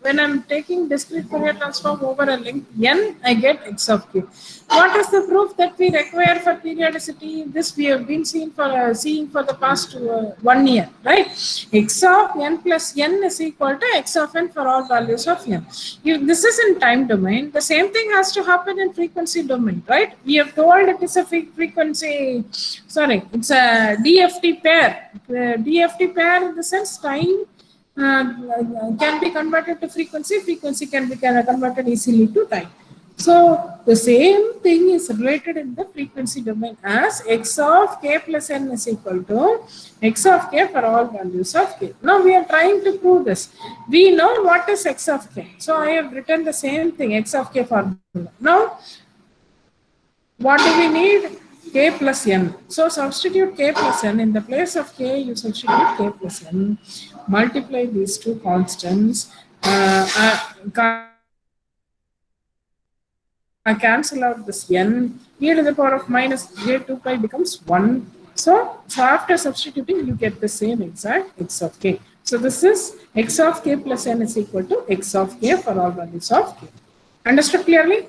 when I'm taking discrete Fourier transform over a length n, I get x of k. What is the proof that we require for periodicity? This we have been seeing for the past 1 year, right? X of n plus n is equal to x of n for all values of n. If this is in time domain, the same thing has to happen in frequency domain, right? We have told it is a frequency, sorry, it's a DFT pair. DFT pair in the sense time can be converted to frequency, frequency can be converted easily to time. So the same thing is related in the frequency domain as x of k plus n is equal to x of k for all values of k. Now we are trying to prove this. We know what is x of k. So I have written the same thing, x of k formula. Now what do we need? K plus n. So substitute k plus n. In the place of k, you substitute k plus n. Multiply these two constants. I cancel out this n. E to the power of minus j2 pi becomes 1. So after substituting, you get the same exact x of k. So this is x of k plus n is equal to x of k for all values of k. Understood clearly?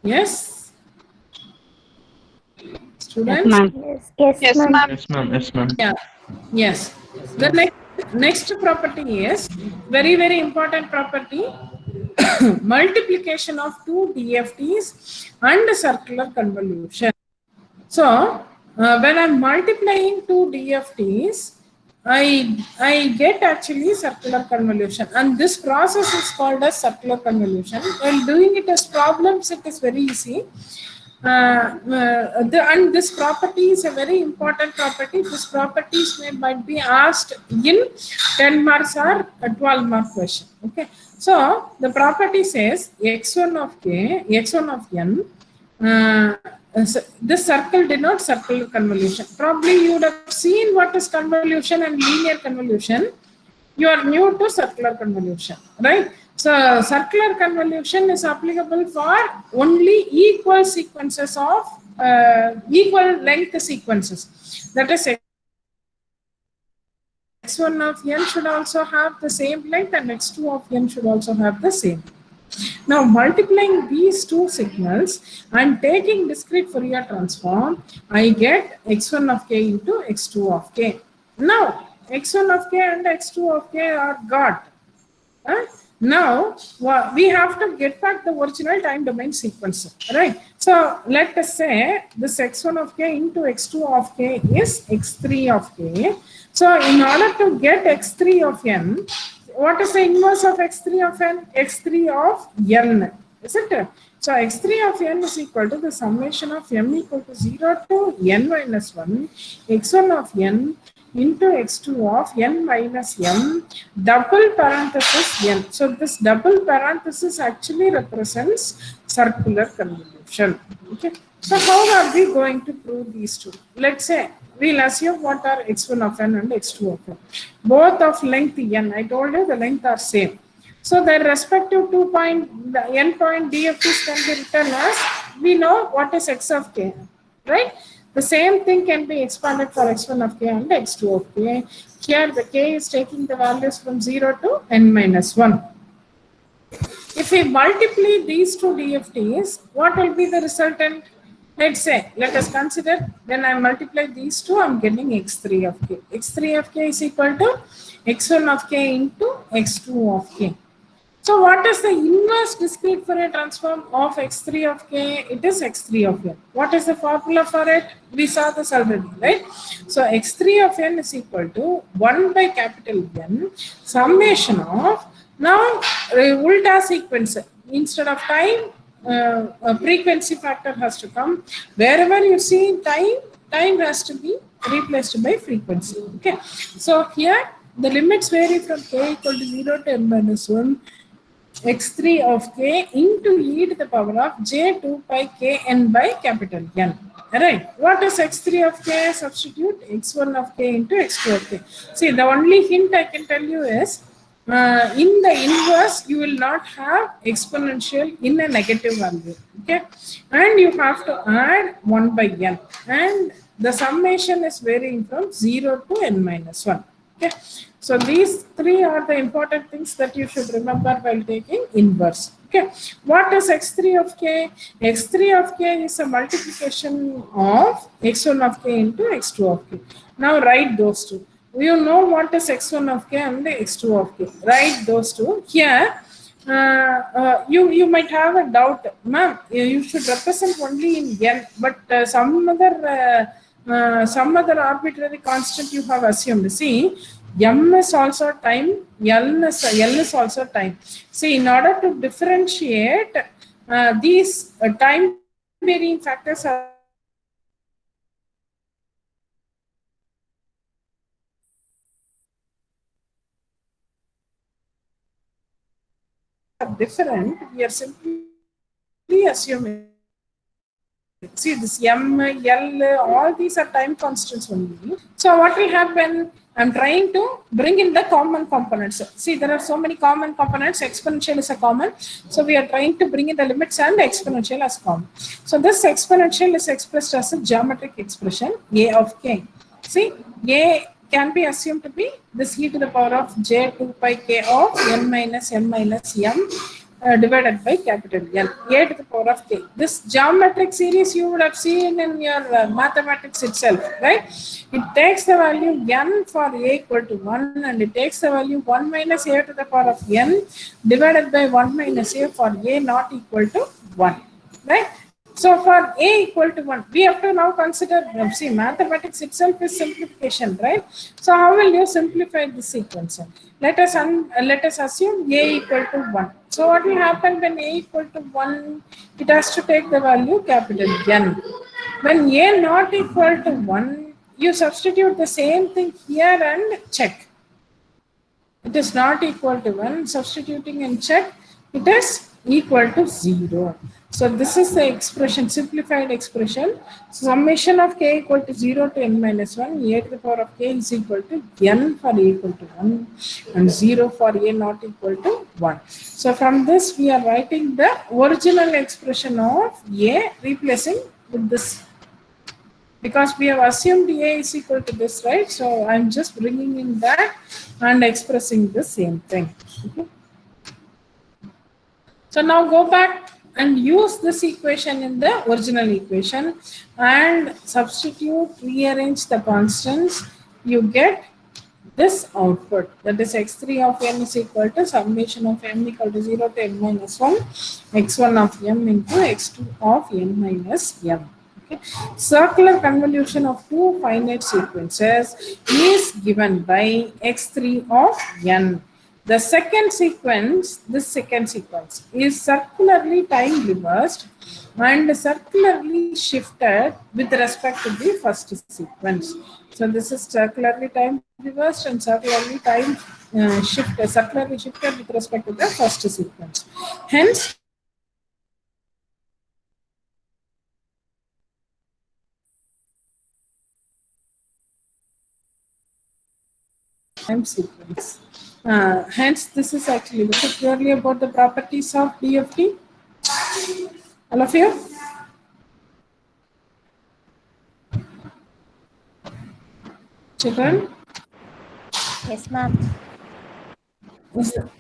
Yes? Students? Yes, ma'am. Yes, ma'am. Yes, ma'am. Yeah. Yes. The next property is very, very important property. Multiplication of two DFTs and circular convolution. So when I'm multiplying two DFTs, I get actually circular convolution, and this process is called as circular convolution. While doing it as problems, it is very easy. And this property is a very important property. This properties might be asked in 10 marks or a 12 mark question. Okay. So the property says x1 of k, x1 of n. This circle denotes circular convolution. Probably you would have seen what is convolution and linear convolution. You are new to circular convolution, right? So circular convolution is applicable for only equal sequences of equal length sequences. That is, x1 of n should also have the same length and x2 of n should also have the same. Now multiplying these two signals and taking discrete Fourier transform, I get x1 of k into x2 of k. Now x1 of k and x2 of k are got. Now we have to get back the original time domain sequence, right? So let us say this x1 of k into x2 of k is x3 of k. So in order to get x3 of n, what is the inverse of x3 of n? x3 of n, isn't it? So x3 of n is equal to the summation of m equal to 0 to n minus 1, x1 of n into x2 of n minus m, double parenthesis n. So this double parenthesis actually represents circular convolution. Okay. So how are we going to prove these two? Let's say we'll assume what are x1 of n and x2 of n. Both of length n. I told you the length are same. So their respective n point DFTs can be written as, we know what is x of k, right? The same thing can be expanded for x1 of k and x2 of k. Here the k is taking the values from 0 to n minus 1. If we multiply these two DFTs, what will be the resultant? Let's say, let us consider when I multiply these two, I'm getting x3 of k. x3 of k is equal to x1 of k into x2 of k. So what is the inverse discrete Fourier transform of x3 of k? It is x3 of n. What is the formula for it? We saw this already, right? So x3 of n is equal to 1 by capital N summation of, now ulta sequence. Instead of time, a frequency factor has to come. Wherever you see time, time has to be replaced by frequency. Okay. So here the limits vary from k equal to 0 to n minus 1. x3 of k into e to the power of j2 pi kn by capital N. Right. What is x3 of k? Substitute x1 of k into x2 of k. See, the only hint I can tell you is, in the inverse, you will not have exponential in a negative value. Okay. And you have to add 1 by n. And the summation is varying from 0 to n minus 1. Okay, so these three are the important things that you should remember while taking inverse. Okay, what is x3 of k? X3 of k is a multiplication of x1 of k into x2 of k. Now write those two. You know what is x1 of k and x2 of k. Write those two here. You might have a doubt, ma'am. You should represent only in n, but some other arbitrary constant you have assumed. See, m is also time, l is also time. See, in order to differentiate these time varying factors are different, we are simply assuming. See, this m, l, all these are time constants only. So what will happen? I'm trying to bring in the common components. See, there are so many common components. Exponential is a common. So we are trying to bring in the limits and exponential as common. So this exponential is expressed as a geometric expression, a of k. See, a can be assumed to be this e to the power of j 2 pi k of n minus m minus m divided by capital N, a to the power of k. This geometric series you would have seen in your mathematics itself, right? It takes the value n for a equal to 1 and it takes the value 1 minus a to the power of n divided by 1 minus a for a not equal to 1, right? So for a equal to 1, we have to now consider, see, mathematics itself is simplification, right? So how will you simplify this sequence? Let us assume a equal to 1. So what will happen when a equal to 1? It has to take the value capital N. When a not equal to 1, you substitute the same thing here and check. It is not equal to 1. Substituting and check, it is equal to 0. So this is the expression, simplified expression. Summation of k equal to 0 to n minus 1, a to the power of k is equal to n for a equal to 1 and 0 for a not equal to 1. So from this we are writing the original expression of a, replacing with this, because we have assumed a is equal to this, right? So I'm just bringing in that and expressing the same thing. Okay. So now go back and use this equation in the original equation and substitute, rearrange the constants. You get this output, that is x3 of n is equal to summation of m equal to 0 to n minus 1, x1 of m into x2 of n minus m. Okay. Circular convolution of two finite sequences is given by x3 of n. The second sequence, this second sequence is circularly time reversed and circularly shifted with respect to the first sequence. So this is circularly time reversed and circularly time circularly shifted with respect to the first sequence. Hence, time sequence. Hence, this is actually, this is purely about the properties of DFT. All of you? Children? Yes, ma'am.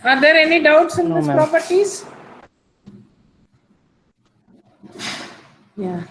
Are there any doubts in No, these ma'am. properties? Yeah.